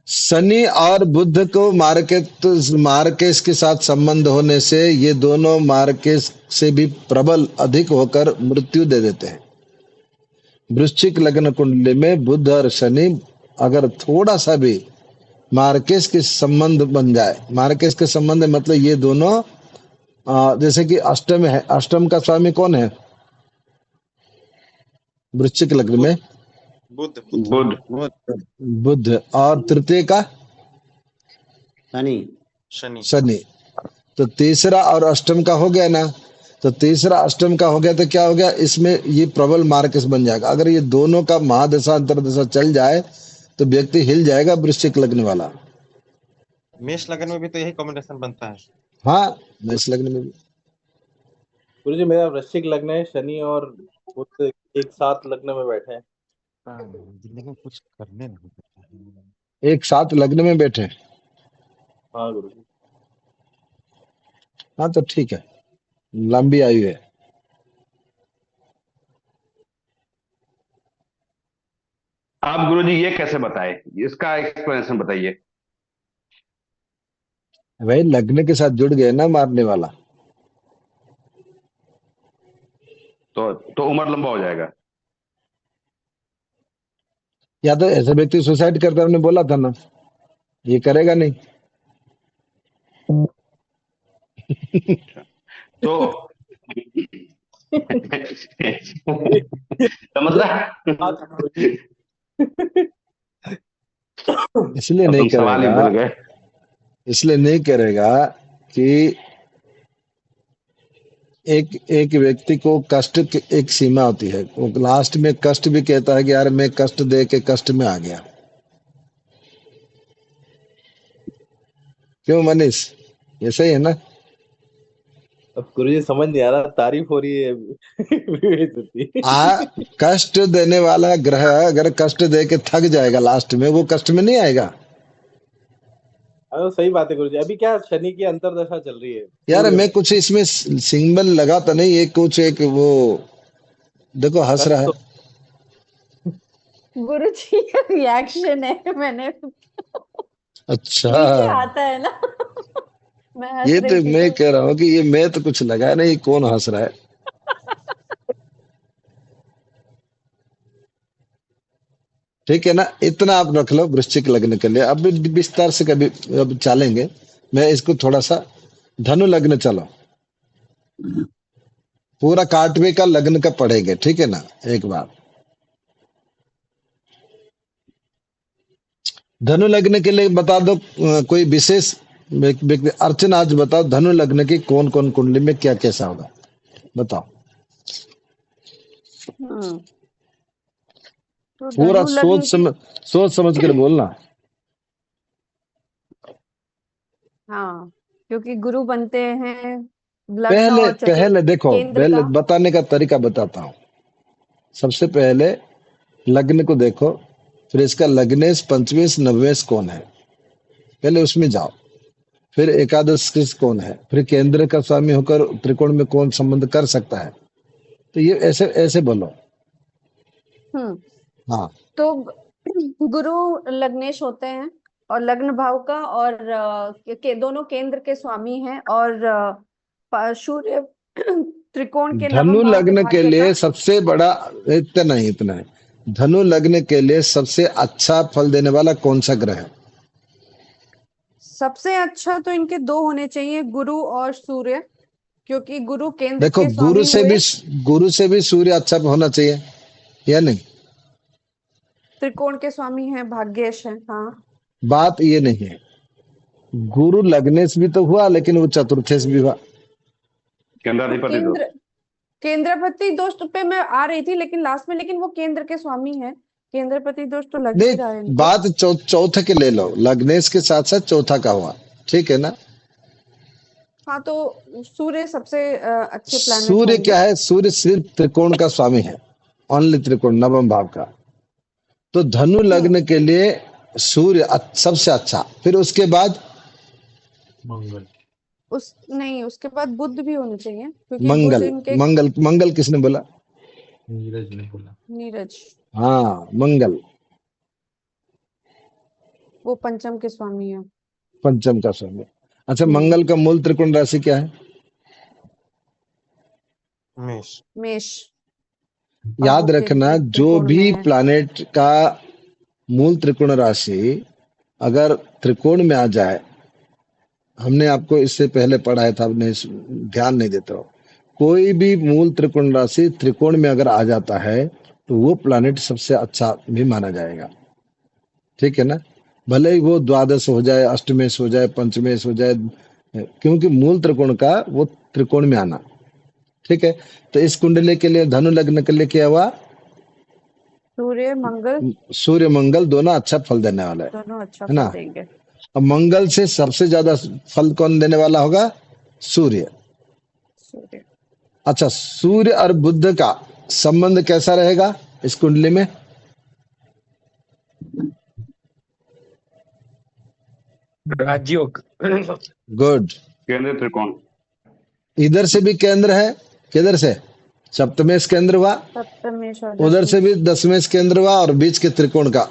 शनि और बुध को मार्केश के साथ संबंध होने से ये दोनों मार्केश से भी प्रबल अधिक होकर मृत्यु दे देते हैं। वृश्चिक लग्न कुंडली में बुध और शनि अगर थोड़ा सा भी मार्केश के संबंध बन जाए, मार्केश के संबंध मतलब ये दोनों जैसे कि अष्टम है, अष्टम का स्वामी कौन है वृश्चिक लग्न में? बुध बुध। बुध। और तृतीय का शनि। शनि। शनि। तो तीसरा और अष्टम का हो गया ना? तो तीसरा अष्टम का हो गया तो क्या हो गया? इसमें ये प्रबल मार्केश बन जाएगा। अगर ये दोनों का महादशा अंतरदशा चल जाए तो व्यक्ति हिल जाएगा, वृश्चिक लग्न वाला। मेष लगन में भी तो यही कॉम्बिनेशन बनता है। हाँ, मेष लग्न में भी। गुरु जी मेरा वृश्चिक लग्न है, शनि और बुध एक साथ लग्न में बैठे हैं। जिंदगी में कुछ करने नहीं देता है। एक साथ लग्न में बैठे। हाँ गुरु जी। हाँ, तो ठीक है, लंबी आयु है। आप गुरु जी ये कैसे बताए, इसका एक्सप्लेनेशन बताइए। भाई लग्न के साथ जुड़ गए ना मारने वाला। तो उम्र लंबा हो जाएगा। या तो ऐसे व्यक्ति सुसाइड करता, हमने बोला था ना, ये करेगा नहीं। तो समझ इसलिए नहीं तुम सवाल ही करेगा, भूल गए। इसलिए नहीं करेगा कि एक व्यक्ति को कष्ट की एक सीमा होती है, वो लास्ट में कष्ट भी कहता है कि यार मैं कष्ट दे के कष्ट में आ गया। क्यों मनीष, ये सही है ना? अब गुरुजी समझ नहीं आ रहा, तारीफ हो रही है बेइज्जती। कष्ट देने वाला ग्रह अगर कष्ट दे के थक जाएगा लास्ट में, वो कष्ट में नहीं आएगा। हाँ, सही बात है गुरुजी। अभी क्या शनि की अंतर्दशा चल रही है यार सूर्य मैं में। कुछ इसमें सिंबल लगा तो नहीं, ये कुछ एक वो देखो हंस रहा कष्ट है। तो गुरु जी का रिएक्शन है, मैंने अच्छा, नीचे आता है ना। मैं हंस ये रही तो थी मैं तो कह रहा हूँ कि ये मैं तो कुछ लगा नहीं, कौन हंस रहा है। ठीक है ना, इतना आप रख लो वृश्चिक लग्न के लिए। अब विस्तार से कभी अब चलेंगे, मैं इसको थोड़ा सा धनु लग्न चलो, पूरा काटवे का लग्न का पढ़ेंगे, ठीक है ना। एक बार धनु लग्न के लिए बता दो कोई विशेष व्यक्ति। अर्चना आज बताओ धनु लग्न की कौन कौन कुंडली में क्या कैसा होगा, बताओ। हम्म तो पूरा धनु लग्न की, सोच समझ कर बोलना। हाँ, क्योंकि गुरु बनते हैं लग्न पहले और चतुर्थ पहले देखो, केंद्र पहले का। बताने का तरीका बताता हूँ। सबसे पहले लग्न को देखो, फिर इसका लग्नेश पंचमेश नवमेश कौन है, पहले उसमें जाओ। फिर एकादश कृष कौन है, फिर केंद्र का स्वामी होकर त्रिकोण में कौन संबंध कर सकता है। तो ये ऐसे ऐसे बोलो। हम्म हाँ, तो गुरु लग्नेश होते हैं और लग्न भाव का, और दोनों केंद्र के स्वामी हैं, और सूर्य त्रिकोण के धनु नवम भाव के लग्न के भाग्य का। लिए सबसे बड़ा, इतना है, धनु लग्न के लिए सबसे अच्छा फल देने वाला कौन सा ग्रह है? सबसे अच्छा तो इनके दो होने चाहिए, गुरु और सूर्य, क्योंकि गुरु केंद्र देखो के स्वामी हुए। गुरु से भी सूर्य अच्छा होना चाहिए या नहीं? त्रिकोण के स्वामी हैं, भाग्येश हैं, हाँ। बात ये नहीं है, गुरु लग्नेश भी तो हुआ, लेकिन वो चतुर्थेश भी हुआ। तो केंद्राधिपति दो। केंद्रपति दोष पे मैं आ रही थी, लेकिन लास्ट में, लेकिन वो केंद्र के स्वामी है, केंद्रपति दोष तो लग ही रहा है नहीं, इनको। बात चौथे के ले लो, लग्नेश के साथ साथ चौथा का हुआ, ठीक है ना। हाँ, तो सूर्य सबसे अच्छे प्लैनेट सूर्य होंगे। क्या है? सूर्य सिर्फ त्रिकोण का स्वामी है, ओनली त्रिकोण, नवम भाव का। तो धनु लग्न के लिए सूर्य सबसे अच्छा, फिर उसके बाद नहीं, उसके बाद बुध भी होने चाहिए, क्योंकि बुध मंगल। इनके। मंगल किसने बोला? नीरज, हाँ, मंगल वो पंचम के स्वामी है। पंचम का स्वामी। अच्छा, हम्म मंगल का मूल त्रिकोण राशि क्या है? मेष। मेष। और याद वो रखना, जो त्रिकोण भी में है। प्लैनेट का मूल त्रिकोण राशि अगर त्रिकोण में आ जाए, हमने आपको इससे पहले पढ़ाया था, आपने ध्यान नहीं देते हो। कोई भी मूल त्रिकोण राशि त्रिकोण में अगर आ जाता है तो वो प्लैनेट सबसे अच्छा भी माना जाएगा, ठीक है ना। भले ही वो द्वादश हो जाए, अष्टमेश हो जाए, पंचमेश हो जाए, क्योंकि मूल त्रिकोण का वो त्रिकोण में आना, ठीक है। तो इस कुंडली के लिए, धनु लग्न के लिए क्या हुआ? सूर्य मंगल सूर्य मंगल दोनों अच्छा फल देने वाला दोनों अच्छा है ना। फल देंगे। अब मंगल से सबसे ज्यादा फल कौन देने वाला होगा? सूर्य। सूर्य। अच्छा, सूर्य और बुध का संबंध कैसा रहेगा इस कुंडली में? राजयोग। गुड। केंद्र त्रिकोण। इधर से भी केंद्र है, किधर से? सप्तमेश केंद्र हुआ, सप्तमेश और उधर से भी दशमेश। दसमेश केंद्र हुआ, और बीच के त्रिकोण का,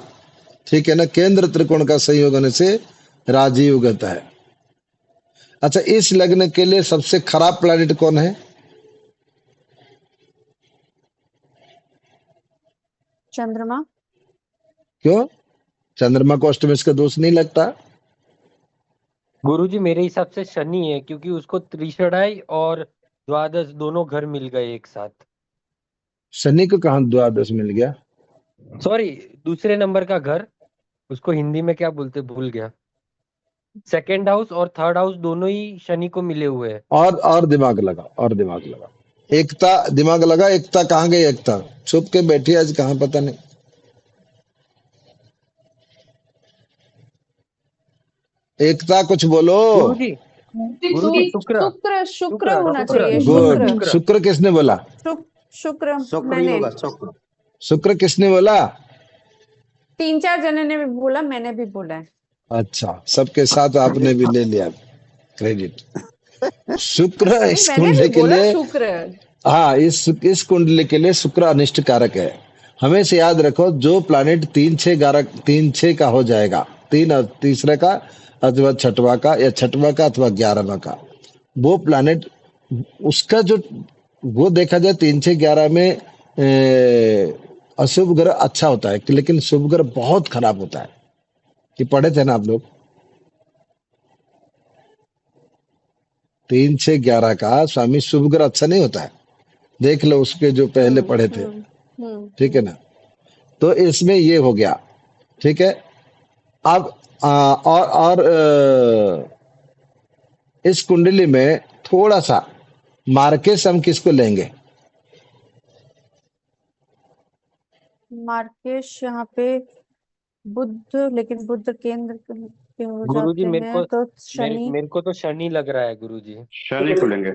ठीक है ना। केंद्र त्रिकोण का संयोग होने से राजयोग होता है। अच्छा, इस लग्न के लिए सबसे खराब प्लैनेट कौन है? चंद्रमा। क्यों? चंद्रमा को अष्टमेश का दोष नहीं लगता? गुरुजी मेरे हिसाब से शनि है, क्योंकि उसको त्रिषणाई और द्वादश दोनों घर मिल गए एक साथ। शनि को कहां द्वादश मिल गया? सॉरी, दूसरे नंबर का घर, उसको हिंदी में क्या बोलते भूल गया। सेकेंड हाउस और थर्ड हाउस दोनों ही शनि को मिले हुए हैं। और दिमाग लगा, और दिमाग लगा, एकता, दिमाग लगा। एकता कहाँ गई? एकता छुप के बैठी आज, कहाँ पता नहीं। एकता कुछ बोलो। गुरुजी शुक्र शुक्र शुक्र होना शुक्र चाहिए, गुड। शुक्र शुक्र किसने बोला? शुक्र शुक्र ही मैंने, होगा, शुक्र। शुक्र किसने बोला? 3-4 जने ने भी बोला, मैंने भी बोला है। अच्छा, सबके साथ आपने भी ले लिया क्रेडिट। शुक्र नहीं, इस मैंने भी कुंडली के बोला लिए, शुक्र। हाँ, इस कुंडली के लिए शुक्र अनिष्ट कारक है। हमेशा याद रखो, जो प्लैनेट 3-6 का हो जाएगा, 3 और तीसरे का अथवा छठवा का, या छठवा का अथवा 11वां का, वो प्लैनेट उसका जो वो देखा जाए 3-6-11 में अशुभ ग्रह अच्छा होता है, लेकिन शुभ ग्रह बहुत खराब होता है। कि पढ़े थे ना आप लोग? 3-6-11 का स्वामी शुभ ग्रह अच्छा नहीं होता है, देख लो उसके जो पहले पढ़े थे। ठीक है ना? तो इसमें ये हो गया। ठीक है। अब इस कुंडली में थोड़ा सा मार्केस हम किसको लेंगे? मार्केश यहाँ पे बुध, लेकिन बुध केंद्र के हो गुरुजी जाते मेरे हैं, को तो शनि। मेरे को तो शनि लग रहा है गुरुजी। शनि को लेंगे,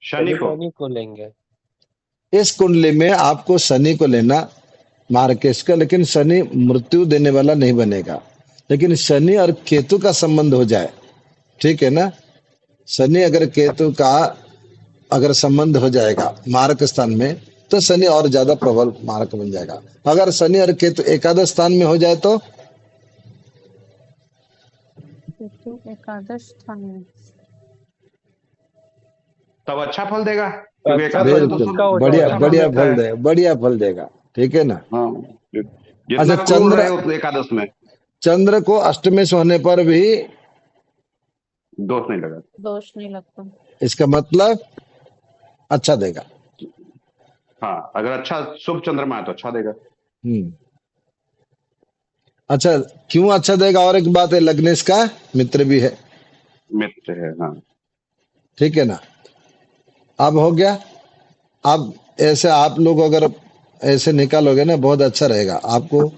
शनि को। शनि को लेंगे। इस कुंडली में आपको शनि को लेना, मार्केश का, लेकिन शनि मृत्यु देने वाला नहीं बनेगा। लेकिन शनि और केतु का संबंध हो जाए, ठीक है ना? शनि अगर केतु का अगर संबंध हो जाएगा मार्क स्थान में, तो शनि और ज्यादा प्रबल मार्क बन जाएगा। अगर शनि और केतु एकादश स्थान में हो जाए तो केतु एकादश स्थान में, तब अच्छा फल देगा, क्योंकि अच्छा एकादश फल तो बिल्कुल उसका हो बढ़िया जाएगा। बढ़िया देता फल है। देगा, बढ़िया फल देगा। ठीक है ना? हाँ, जितना अच्छा, क्रूर चंद्र रहे उतना एकादश में चंद्र को अष्टमेश होने पर भी दोष नहीं लगा। दोष नहीं लगता। इसका मतलब अच्छा देगा। हाँ, अगर अच्छा शुभ चंद्रमा है तो अच्छा देगा। अच्छा, क्यों अच्छा देगा? और एक बात है, लग्नेश का मित्र भी है। मित्र है, हाँ। ठीक है ना? अब हो गया। अब ऐसे आप लोग अगर ऐसे निकालोगे ना, बहुत अच्छा रहेगा आपको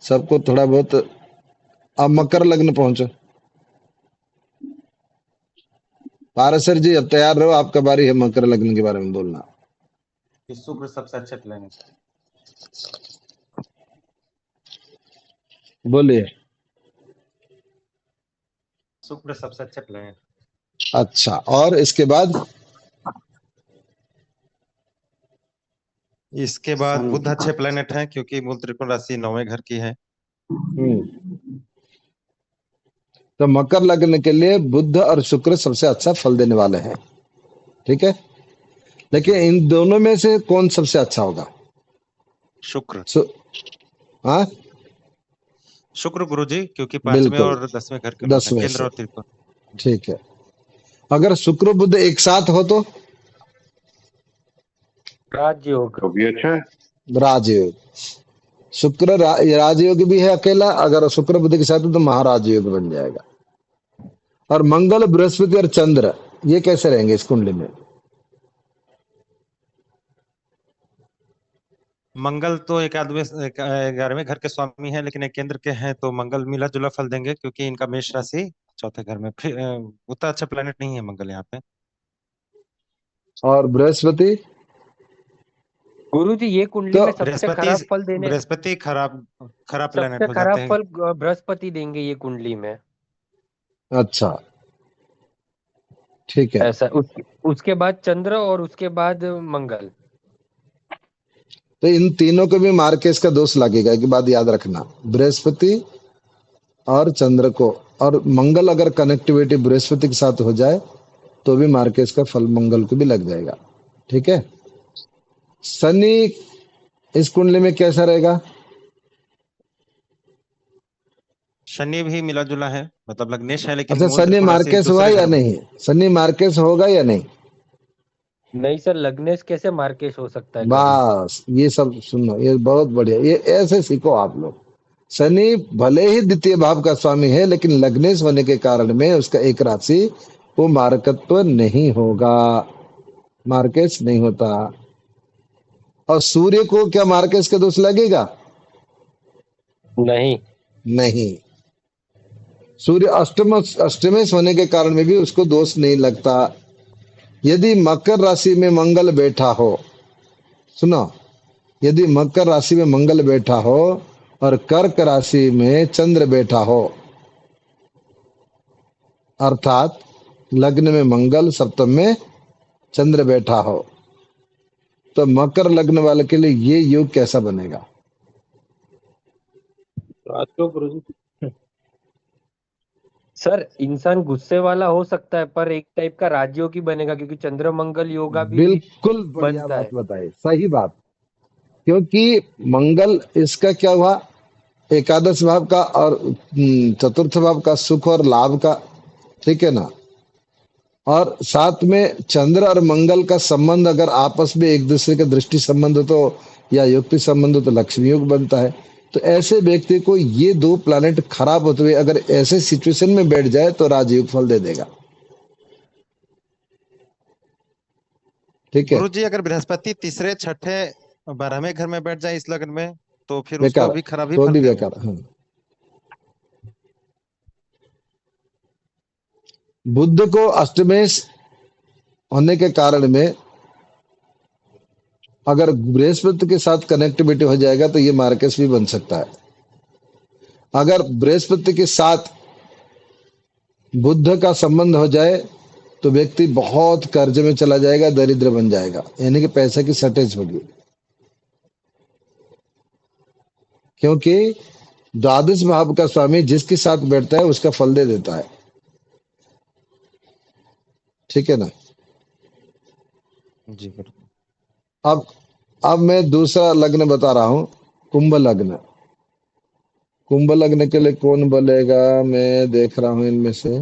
सबको थोड़ा बहुत। अब मकर लग्न पहुंचो। पारसर जी अब तैयार रहो, आपका बारी है मकर लग्न के बारे में बोलना। कि शुक्र सबसे अच्छे प्लेनेट है। बोलिए। शुक्र सबसे अच्छे प्लेनेट। अच्छा, और इसके बाद? इसके बाद बुध अच्छे प्लेनेट हैं, क्योंकि मूल त्रिकोण राशि 9वें घर की है। तो मकर लग्न के लिए बुध और शुक्र सबसे अच्छा फल देने वाले हैं। ठीक है। लेकिन इन दोनों में से कौन सबसे अच्छा होगा? शुक्र। हाँ, शुक्र गुरुजी, क्योंकि 5वें बिल्कुल, और 10वें घर के लोग हैं, 10वें केंद्र से। और त्रिकोण। ठीक है। अगर शुक्र बुध एक साथ हो तो राजयोग। तो भी अच्छा है। राजयोग। शुक्र राजयोग भी है अकेला, अगर शुक्र बुध के साथ हो तो महाराजयोग बन जाएगा। और मंगल, बृहस्पति और चंद्र ये कैसे रहेंगे इस कुंडली में? मंगल तो 11वें घर के स्वामी है, लेकिन एक केंद्र के हैं, तो मंगल मिला जुला फल देंगे, क्योंकि इनका मेष राशि चौथे घर में। फिर उतना अच्छा प्लेनेट नहीं है मंगल यहाँ पे। और बृहस्पति? गुरुजी ये कुंडली तो में सबसे खराब फल देने, बृहस्पति खराब प्लेनेट सबसे हो खराब जाते हैं। फल बृहस्पति देंगे ये कुंडली में। अच्छा, ठीक है। ऐसा उसके बाद चंद्र और उसके बाद मंगल। तो इन तीनों को भी मार्केश का दोष लगेगा, एक बात याद रखना। बृहस्पति और चंद्र को, और मंगल अगर कनेक्टिविटी बृहस्पति के साथ हो जाए तो भी मार्केश का फल मंगल को भी लग जाएगा। ठीक है। शनि इस कुंडली में कैसा रहेगा? शनि भी मिला जुला है, मतलब लग्नेश है, लेकिन अच्छा, मूल शनि त्रिकोण राशि मार्केश हुआ दूसरे या घर में। नहीं? शनि मार्केश होगा या नहीं? नहीं सर, लग्नेश कैसे मार्केश हो सकता है कभी? बस ये सब सुनो, ये बहुत बढ़िया, ये ऐसे सीखो आप लोग। शनि भले ही द्वितीय भाव का स्वामी है, लेकिन लग्नेश होने के कारण में उसका एक राशि वो मार्कत्व नहीं होगा, मार्केश नहीं होता। और सूर्य को क्या मार्केश का दोष लगेगा? नहीं। नहीं। सूर्य अष्टमेश होने के कारण में भी उसको दोष नहीं लगता। यदि मकर राशि में मंगल बैठा हो, सुनो, यदि मकर राशि में मंगल बैठा हो और कर्क राशि में चंद्र बैठा हो, अर्थात लग्न में मंगल सप्तम में चंद्र बैठा हो, तो मकर लग्न वाले के लिए ये योग कैसा बनेगा? राजयोग गुरुजी। सर इंसान गुस्से वाला हो सकता है पर एक टाइप का राजयोग ही बनेगा, क्योंकि चंद्र मंगल योगा भी बिल्कुल बढ़िया बनता बात है। बताई, सही बात। क्योंकि मंगल इसका क्या हुआ, एकादश भाव का और चतुर्थ भाव का, सुख और लाभ का, ठीक है ना। और साथ में चंद्र और मंगल का संबंध अगर आपस में एक दूसरे का दृष्टि संबंध हो तो, या युक्ति संबंध हो तो लक्ष्मी योग बनता है। तो ऐसे व्यक्ति को ये दो प्लैनेट खराब होते हुए अगर ऐसे सिचुएशन में बैठ जाए तो राजयोग फल दे देगा। ठीक है, गुरु जी अगर बृहस्पति तीसरे छठे 12वें घर में बैठ जाए इस लग्न में तो फिर उसको बेकार, भी खराब ही तो फल भी देगा। बेकार। हाँ, बुध को अष्टमेश होने के कारण में अगर बृहस्पति के साथ कनेक्टिविटी हो जाएगा तो ये मार्केस भी बन सकता है। अगर बृहस्पति के साथ बुध का संबंध हो जाए तो व्यक्ति बहुत कर्ज में चला जाएगा, दरिद्र बन जाएगा, यानी कि पैसे की शॉर्टेज होगी। क्योंकि द्वादश भाव का स्वामी जिसके साथ बैठता है उसका फल दे देता है। ठीक है ना। जी गुरु। अब मैं दूसरा लग्न बता रहा हूं, कुंभ लग्न। कुंभ लग्न के लिए कौन बोलेगा? मैं देख रहा हूं इनमें से।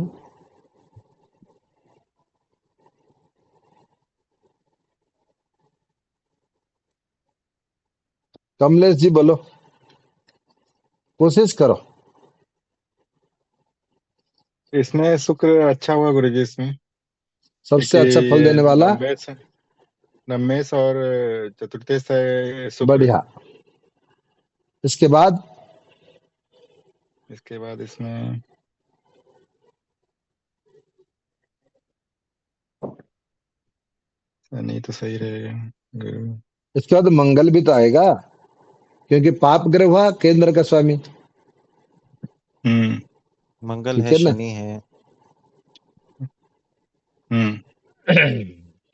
कमलेश जी बोलो, कोशिश करो। इसमें शुक्र अच्छा हुआ गुरुजी इसमें, सबसे क्योंकि अच्छा फल देने वाला नवमेश और चतुर्थेश है शुक्र। बढ़िया। इसके बाद इसमें नहीं तो सही रहेगा गुरु। इसके बाद मंगल भी तो आएगा, क्योंकि पाप ग्रह हुआ केंद्र का स्वामी। मंगल ठीक है, है ना। शनि है।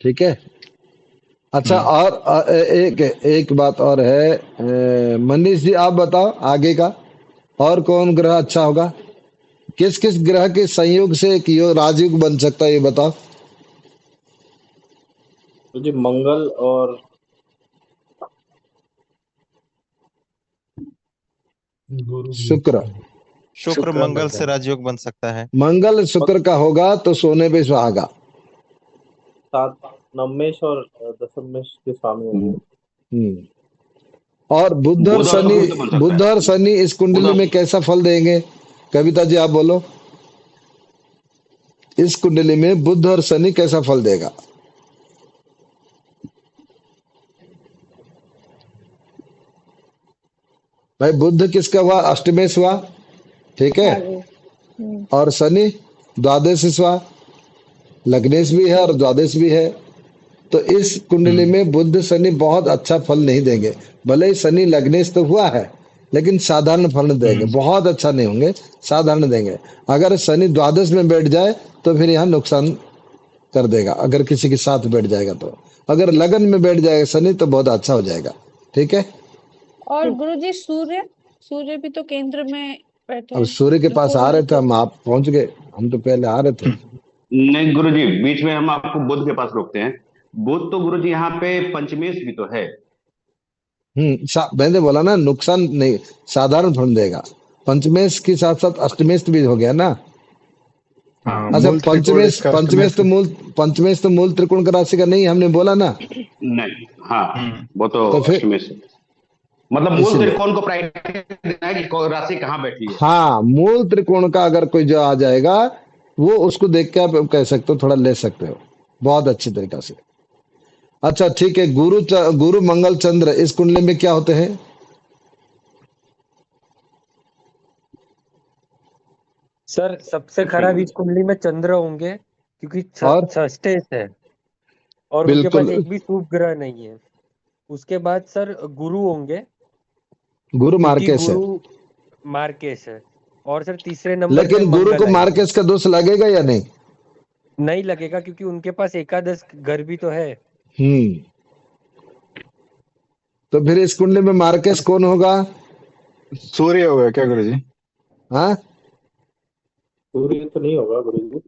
ठीक है। अच्छा, और एक बात और है, मनीष जी आप बताओ आगे का और कौन ग्रह अच्छा होगा? किस किस ग्रह के संयोग से एक राजयोग बन सकता है ये बताओ। तो जी मंगल और शुक्र। शुक्र मंगल से राजयोग बन सकता है। मंगल शुक्र का होगा तो सोने पे सुहागा। सात नवमेश और दशमेश के स्वामी होंगे। और बुध और शनि, बुध और शनि इस कुंडली में कैसा फल देंगे? कविता जी आप बोलो, इस कुंडली में बुध और शनि कैसा फल देगा? भाई बुध किसका हुआ? अष्टमेश हुआ, ठीक है। और शनि द्वादश हुआ, लग्नेश भी है और द्वादश भी है। तो इस कुंडली में बुध शनि बहुत अच्छा फल नहीं देंगे। भले ही शनि लग्नेश तो हुआ है लेकिन साधारण फल देंगे, बहुत अच्छा नहीं होंगे, साधारण देंगे। अगर शनि द्वादश में बैठ जाए तो फिर यहाँ नुकसान कर देगा, अगर किसी के साथ बैठ जाएगा तो। अगर लगन में बैठ जाएगा शनि तो बहुत अच्छा हो जाएगा। ठीक है। और गुरुजी सूर्य भी तो केंद्र में बैठे अब हैं। सूर्य के पास आ रहे थे हम, आप पहुंच गए, हम तो पहले आ रहे थे। नहीं गुरुजी, बीच में हम आपको बुध के पास रोकते हैं। बुध तो गुरुजी यहाँ पे पंचमेश भी तो है। मैंने बोला ना नुकसान नहीं, साधारण फल देगा। पंचमेश के साथ साथ अष्टमेश भी हो गया ना। अच्छा, पंचमेश तो मूल त्रिकोण का राशि का नहीं, हमने बोला ना। नहीं, हाँ वो तो फिर अष्टमेश है। मतलब मूल त्रिकोण को प्रायोरिटी देना है कि राशि कहाँ बैठी है। हाँ, मूल त्रिकोण का अगर कोई जो आ जाएगा वो उसको देख के आप कह सकते हो, थोड़ा ले सकते हो बहुत अच्छी तरीका से। अच्छा ठीक है, गुरु मंगल चंद्र इस कुंडली में क्या होते हैं? सर सबसे खराब इस कुंडली में चंद्र होंगे, क्योंकि और षष्ठे है और उनके पास बिल्कुल एक भी शुभ ग्रह नहीं है। उसके बाद सर गुरु होंगे, गुरु क्योंकि मार्केश है, गुरु मार्केश है। और सर तीसरे नंबर पे लेकिन गुरु को मंगल आएंगे। मार्केश का दोष लगेगा या नहीं? नहीं लगेगा, क्योंकि उनके पास एकादश घर भी तो है। हम्म। तो फिर इस कुंडली में मार्केश कौन होगा? सूर्य होगा क्या गुरुजी? हाँ, सूर्य तो नहीं होगा गुरुजी।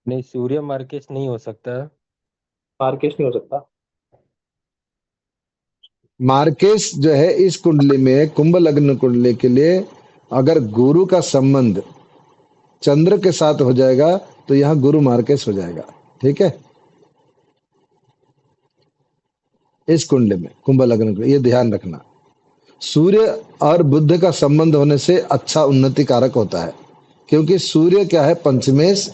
नहीं, सूर्य मार्केश नहीं हो सकता। मार्केश नहीं हो सकता। मार्केश जो है इस कुंडली में, कुंभ लग्न कुंडली के लिए अगर गुरु का संबंध चंद्र के साथ हो जाएगा तो यहाँ गुरु मार्केश हो जाएगा। ठीक है, इस कुंडली में कुंभ लग्न कुंडली, ये ध्यान रखना। सूर्य और बुध का संबंध होने से अच्छा उन्नति कारक होता है, क्योंकि सूर्य क्या है, पंचमेश,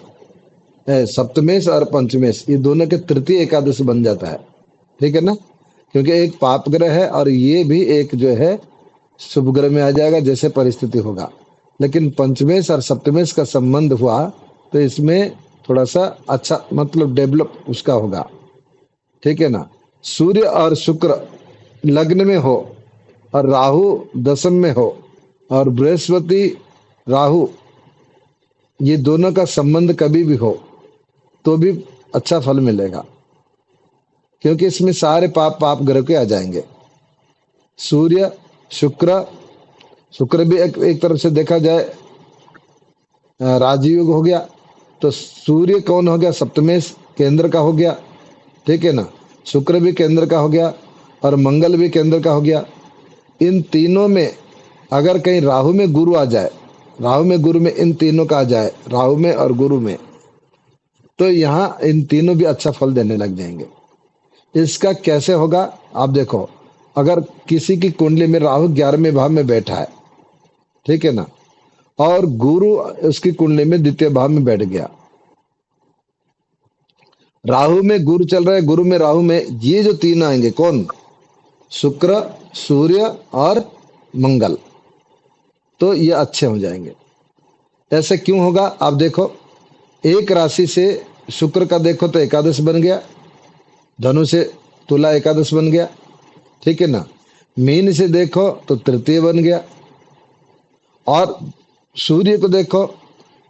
सप्तमेश और पंचमेश, ये दोनों के तृतीय एकादश बन जाता है। ठीक है ना, क्योंकि एक पाप ग्रह है और ये भी एक जो है शुभ ग्रह में आ जाएगा जैसे परिस्थिति होगा। लेकिन पंचमेश और सप्तमेश का संबंध हुआ तो इसमें थोड़ा सा अच्छा मतलब डेवलप उसका होगा। ठीक है ना, सूर्य और शुक्र लग्न में हो और राहु दशम में हो और बृहस्पति राहु, ये दोनों का संबंध कभी भी हो तो भी अच्छा फल मिलेगा, क्योंकि इसमें सारे पाप ग्रह के आ जाएंगे। सूर्य शुक्र भी एक तरफ से देखा जाए राजयोग हो गया, तो सूर्य कौन हो गया, सप्तमेश केंद्र का हो गया। ठीक है ना, शुक्र भी केंद्र का हो गया और मंगल भी केंद्र का हो गया। इन तीनों में अगर कहीं राहु में गुरु आ जाए, राहु में गुरु में इन तीनों का आ जाए, राहु में और गुरु में, तो यहाँ इन तीनों भी अच्छा फल देने लग जाएंगे। इसका कैसे होगा आप देखो, अगर किसी की कुंडली में राहु 11वें भाव में बैठा है, ठीक है ना, और गुरु उसकी कुंडली में द्वितीय भाव में बैठ गया, राहु में गुरु चल रहा है, गुरु में राहु में, ये जो तीन आएंगे कौन, शुक्र सूर्य और मंगल, तो ये अच्छे हो जाएंगे। ऐसे क्यों होगा आप देखो, एक राशि से शुक्र का देखो तो एकादश बन गया, धनु से तुला एकादश बन गया। ठीक है ना, मीन से देखो तो तृतीय बन गया, और सूर्य को देखो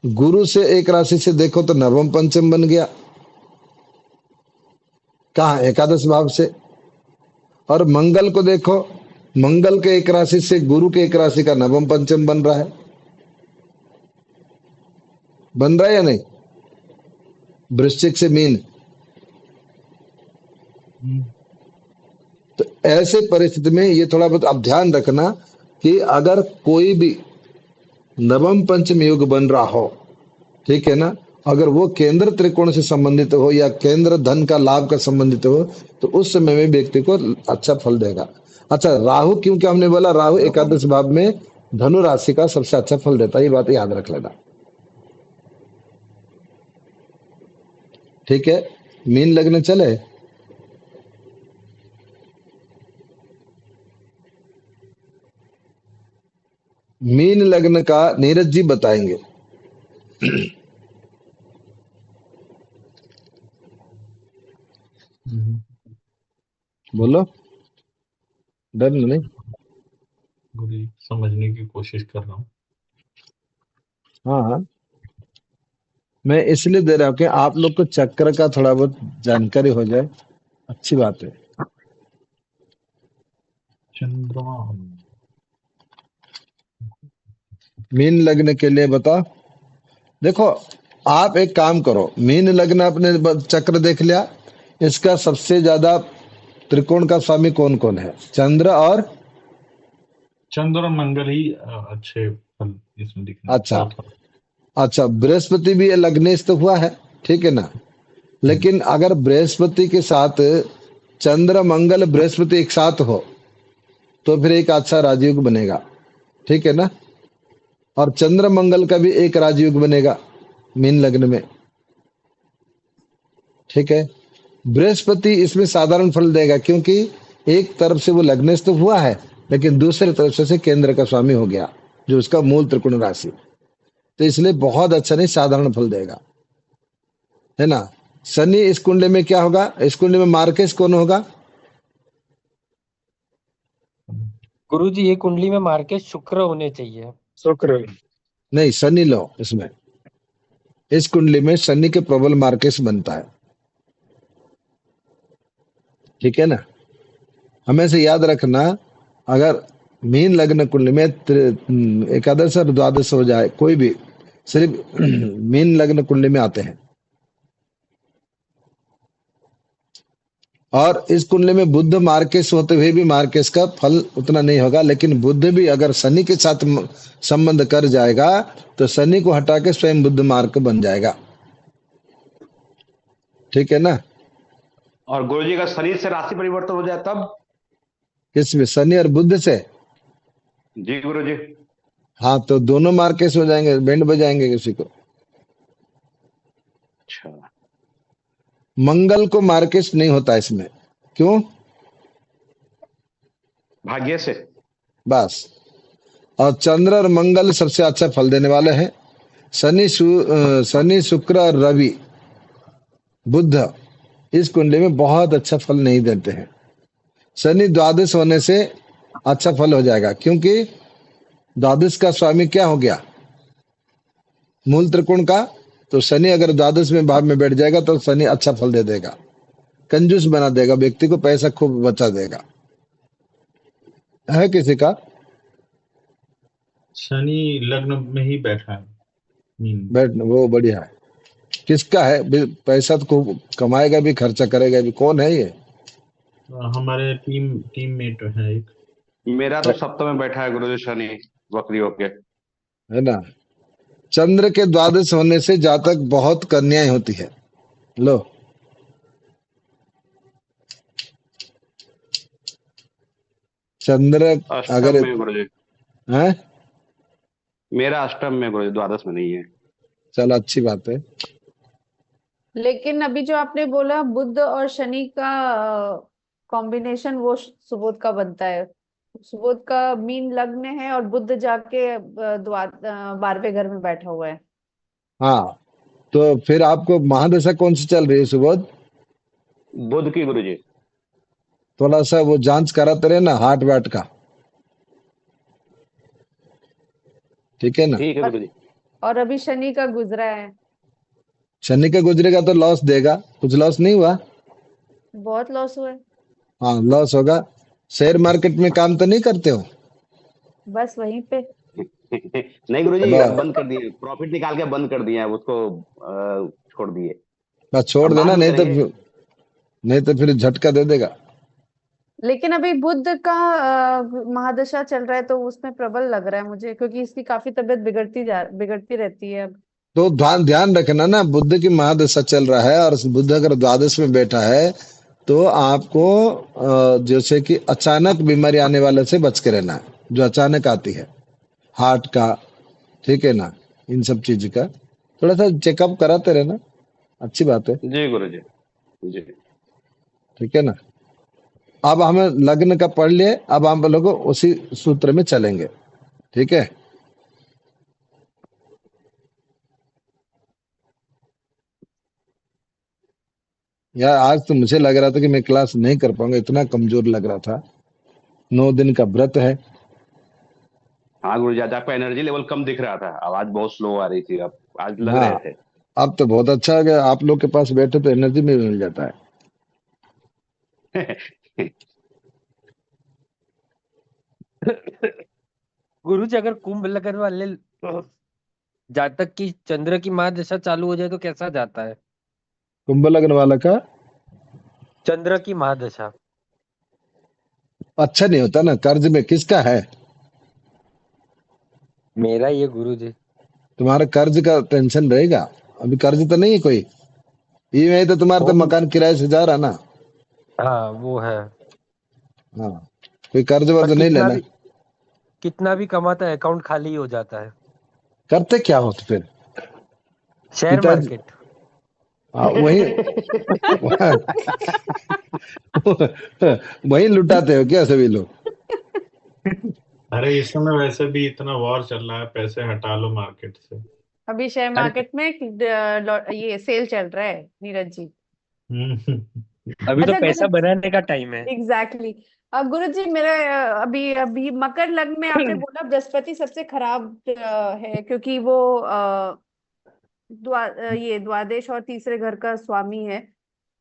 गुरु से एक राशि से देखो तो नवम पंचम बन गया, कहा एकादश भाव से। और मंगल को देखो, मंगल के एक राशि से गुरु के एक राशि का नवम पंचम बन रहा है, बन रहा है या नहीं, वृश्चिक से मीन। तो ऐसे परिस्थिति में ये थोड़ा बहुत आप ध्यान रखना कि अगर कोई भी नवम पंचम योग बन रहा हो, ठीक है ना, अगर वो केंद्र त्रिकोण से संबंधित हो या केंद्र धन का लाभ का संबंधित हो, तो उस समय में व्यक्ति को अच्छा फल देगा। अच्छा, राहु क्योंकि हमने बोला राहु एकादश भाव में धनु राशि का सबसे अच्छा फल देता है, ये बात याद रख लेना। ठीक है, मीन लग्न चले। मीन लग्न का नीरज जी बताएंगे। बोलो, डर नहीं। गुरु समझने की कोशिश कर रहा हूँ। हाँ हाँ, मैं इसलिए दे रहा हूँ कि आप लोग को चक्र का थोड़ा बहुत जानकारी हो जाए, अच्छी बात है। चंद्रमा मीन लग्न के लिए बताओ। देखो आप एक काम करो, मीन लग्न अपने चक्र देख लिया, इसका सबसे ज्यादा त्रिकोण का स्वामी कौन कौन है, चंद्र और मंगल ही अच्छे फल इसमें दिखने। अच्छा, बृहस्पति भी लग्नेश तो हुआ है, ठीक है ना, लेकिन अगर बृहस्पति के साथ चंद्र मंगल बृहस्पति एक साथ हो तो फिर एक अच्छा राजयोग बनेगा, ठीक है ना, और चंद्र मंगल का भी एक राजयोग बनेगा मीन लग्न में। ठीक है, बृहस्पति इसमें साधारण फल देगा, क्योंकि एक तरफ से वो लग्नेश तो हुआ है, लेकिन दूसरी तरफ से केंद्र का स्वामी हो गया, जो उसका मूल त्रिकोण राशि। तो इसलिए बहुत अच्छा नहीं, साधारण फल देगा, है ना। शनि इस कुंडली में क्या होगा, इस कुंडली में मार्केश कौन होगा? गुरुजी ये कुंडली में मार्केश शुक्र होने चाहिए। शुक्र। नहीं, शनि लो इसमें, इस कुंडली में शनि के प्रबल मार्केश बनता है, ठीक है ना। हमें से याद रखना, अगर मीन लग्न कुंडली में एकादश और द्वादश हो जाए, कोई भी, सिर्फ मीन लग्न कुंडली में आते हैं। और इस कुंडली में बुध मार्केश होते हुए भी मार्केश का फल उतना नहीं होगा, लेकिन बुध भी अगर शनि के साथ संबंध कर जाएगा तो शनि को हटा के स्वयं बुध मार्क बन जाएगा, ठीक है ना। और गुरुजी का शनि से राशि परिवर्तन हो जाए तब? किसमें? शनि और बुध से? जी गुरुजी। हाँ, तो दोनों मार्केश हो जाएंगे, बैंड बजाएंगे किसी को। अच्छा। मंगल को मार्केश नहीं होता इसमें, क्यों? भाग्य से। बस। और चंद्र और मंगल सबसे अच्छा फल देने वाले हैं। शनि शुक्र और रवि बुध इस कुंडली में बहुत अच्छा फल नहीं देते हैं। शनि द्वादश होने से अच्छा फल हो जाएगा, क्योंकि द्वादश का स्वामी क्या हो गया? मूल त्रिकोण का। तो शनि अगर द्वादश में भाव में बैठ जाएगा तो शनि अच्छा फल दे देगा, कंजूस बना देगा, व्यक्ति को पैसा खूब बचा देगा। है किसी का? शनि लग्न में ही बैठा है मीन। बैठ, वो बढ़िया है। किसका है? पैसा तो खूब कमाएगा भी, खर्चा करेगा भी। कौन है ये? हमारे टीम मेट है एक। मेरा तो सप्तम में बैठा है गुरुजी शनि, वक्री होके, है ना। चंद्र के द्वादश होने से जातक बहुत कन्याएं होती है। लो, चंद्र अष्टम अगर में गुरुजी। है, मेरा अष्टम में गुरुजी, द्वादश में नहीं है। चलो अच्छी बात है। लेकिन अभी जो आपने बोला बुध और शनि का कॉम्बिनेशन, वो सुबोध का बनता है। सुबोध का मीन लग्न है और बुध जाके 12वें घर में बैठा हुआ है। हाँ, तो फिर आपको महादशा कौन सी चल रही है सुबोध? बुध की गुरुजी। थोड़ा सा वो जांच कराते रहे ना, हार्ट वाट का, ठीक है ना। ठीक है गुरुजी। और अभी शनि का गुजरा है। शनि का गुजरेगा तो लॉस देगा। कुछ लॉस नहीं हुआ? बहुत लॉस हुआ है। हाँ, लॉस होगा। शेयर मार्केट में काम तो नहीं करते हो? बस वहीं पे। नहीं गुरुजी, अब बस बंद कर दिए, प्रॉफिट निकाल के बंद कर दिए, अब उसको छोड़ दिए। बस छोड़ अब देना, बाद में करेंगे। नहीं तो फिर झटका दे देगा। लेकिन अभी बुध का महादशा चल रहा है तो उसमें प्रबल लग रहा है मुझे, क्योंकि इसकी काफी तबीयत बिगड़ती रहती है अब। तो ध्यान रखना ना, बुध की महादशा चल रहा है और बुध अगर द्वादश में बैठा है तो आपको जैसे कि अचानक बीमारी आने वाले से बच के रहना है, जो अचानक आती है, हार्ट का, ठीक है ना। इन सब चीज का थोड़ा सा चेकअप कराते रहना, अच्छी बात है, जी गुरुजी। जी ठीक है ना। अब हमें लग्न का पढ़ लिए, अब हम लोग उसी सूत्र में चलेंगे, ठीक है। यार आज तो मुझे लग रहा था कि मैं क्लास नहीं कर पाऊंगा, इतना कमजोर लग रहा था। 9 दिन का व्रत है। हाँ गुरुजी, आज आपका एनर्जी लेवल कम दिख रहा था, आवाज बहुत स्लो आ रही थी, अब आज लग रहे हाँ, थे। अब तो बहुत अच्छा है कि आप लोग के पास बैठे तो एनर्जी में मिल जाता है। गुरुजी अगर कुंभ लग्न वाले जातक की चंद्र की महादशा चालू हो जाए तो कैसा जाता है? कुंभ लग्न वाला का चंद्र की महादशा अच्छा नहीं होता ना। कर्ज में किसका है? मेरा ये गुरुजी। तुम्हारा कर्ज का टेंशन रहेगा। अभी कर्ज तो नहीं है कोई? ये तो तुम्हारा तो वो मकान किराए से जा रहा ना। हाँ वो है। हाँ, कोई कर्ज वर्ज पर नहीं लेना। कितना भी कमाता है अकाउंट खाली ही हो जाता है। करते क्या हो तो फिर? शेयर पिताजी, मार्केट। हाँ वही वही लुटाते हो क्या सभी लोग? अरे इस समय वैसे भी इतना वॉर चल रहा है, पैसे हटा लो मार्केट से। अभी शेयर अरे मार्केट में ये सेल चल रहा है नीरज जी। अभी तो अच्छा पैसा गुरु, बनाने का टाइम है। एग्जैक्टली गुरु जी मेरा अभी अभी मकर लग्न में आपने बोला बृहस्पति सबसे खराब है क्योंकि वो ये द्वादश और तीसरे घर का स्वामी है।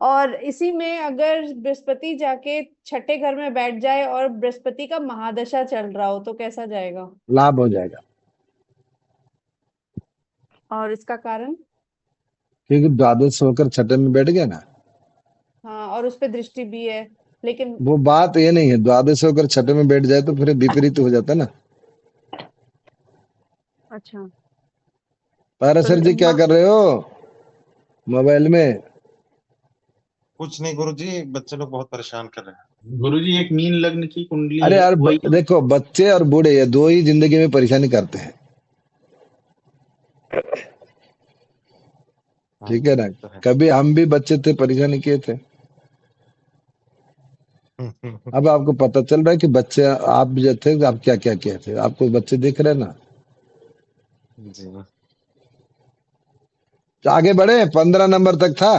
और इसी में अगर बृहस्पति जाके छठे घर में बैठ जाए और बृहस्पति का महादशा चल रहा हो तो कैसा जाएगा? लाभ हो जाएगा, और इसका कारण? क्योंकि द्वादश होकर छठे में बैठ गया ना। हाँ, और उस पे दृष्टि भी है, लेकिन वो बात ये नहीं है, द्वादश होकर छठे में बैठ जाए तो फिर विपरीत हो जाता ना। अच्छा पारासर जी क्या कर रहे हो मोबाइल में? कुछ नहीं गुरुजी, बच्चे लोग बहुत परेशान कर रहे हैं। गुरुजी एक मीन लग्न की कुंडली अरे है, यार वही देखो, बच्चे और बूढ़े ये दो ही जिंदगी में परेशानी करते हैं, ठीक है ना। तो है। कभी हम भी बच्चे थे, परेशानी किए थे। अब आपको पता चल रहा है कि बच्चे आप भी जो थे आप क्या क्या किए थे, आपको बच्चे दिख रहे ना। जी तो आगे बढ़े, 15 नंबर तक था।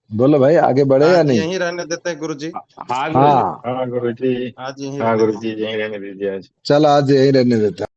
बोलो भाई, आगे बढ़े या आज नहीं? यहीं रहने देते हैं गुरुजी। हाँ गुरुजी। हाँ हाँ गुरुजी, आज यहीं हाँ रहने गुरुजी यहीं रहने दीजिए आज। चल आज यही रहने देते हैं।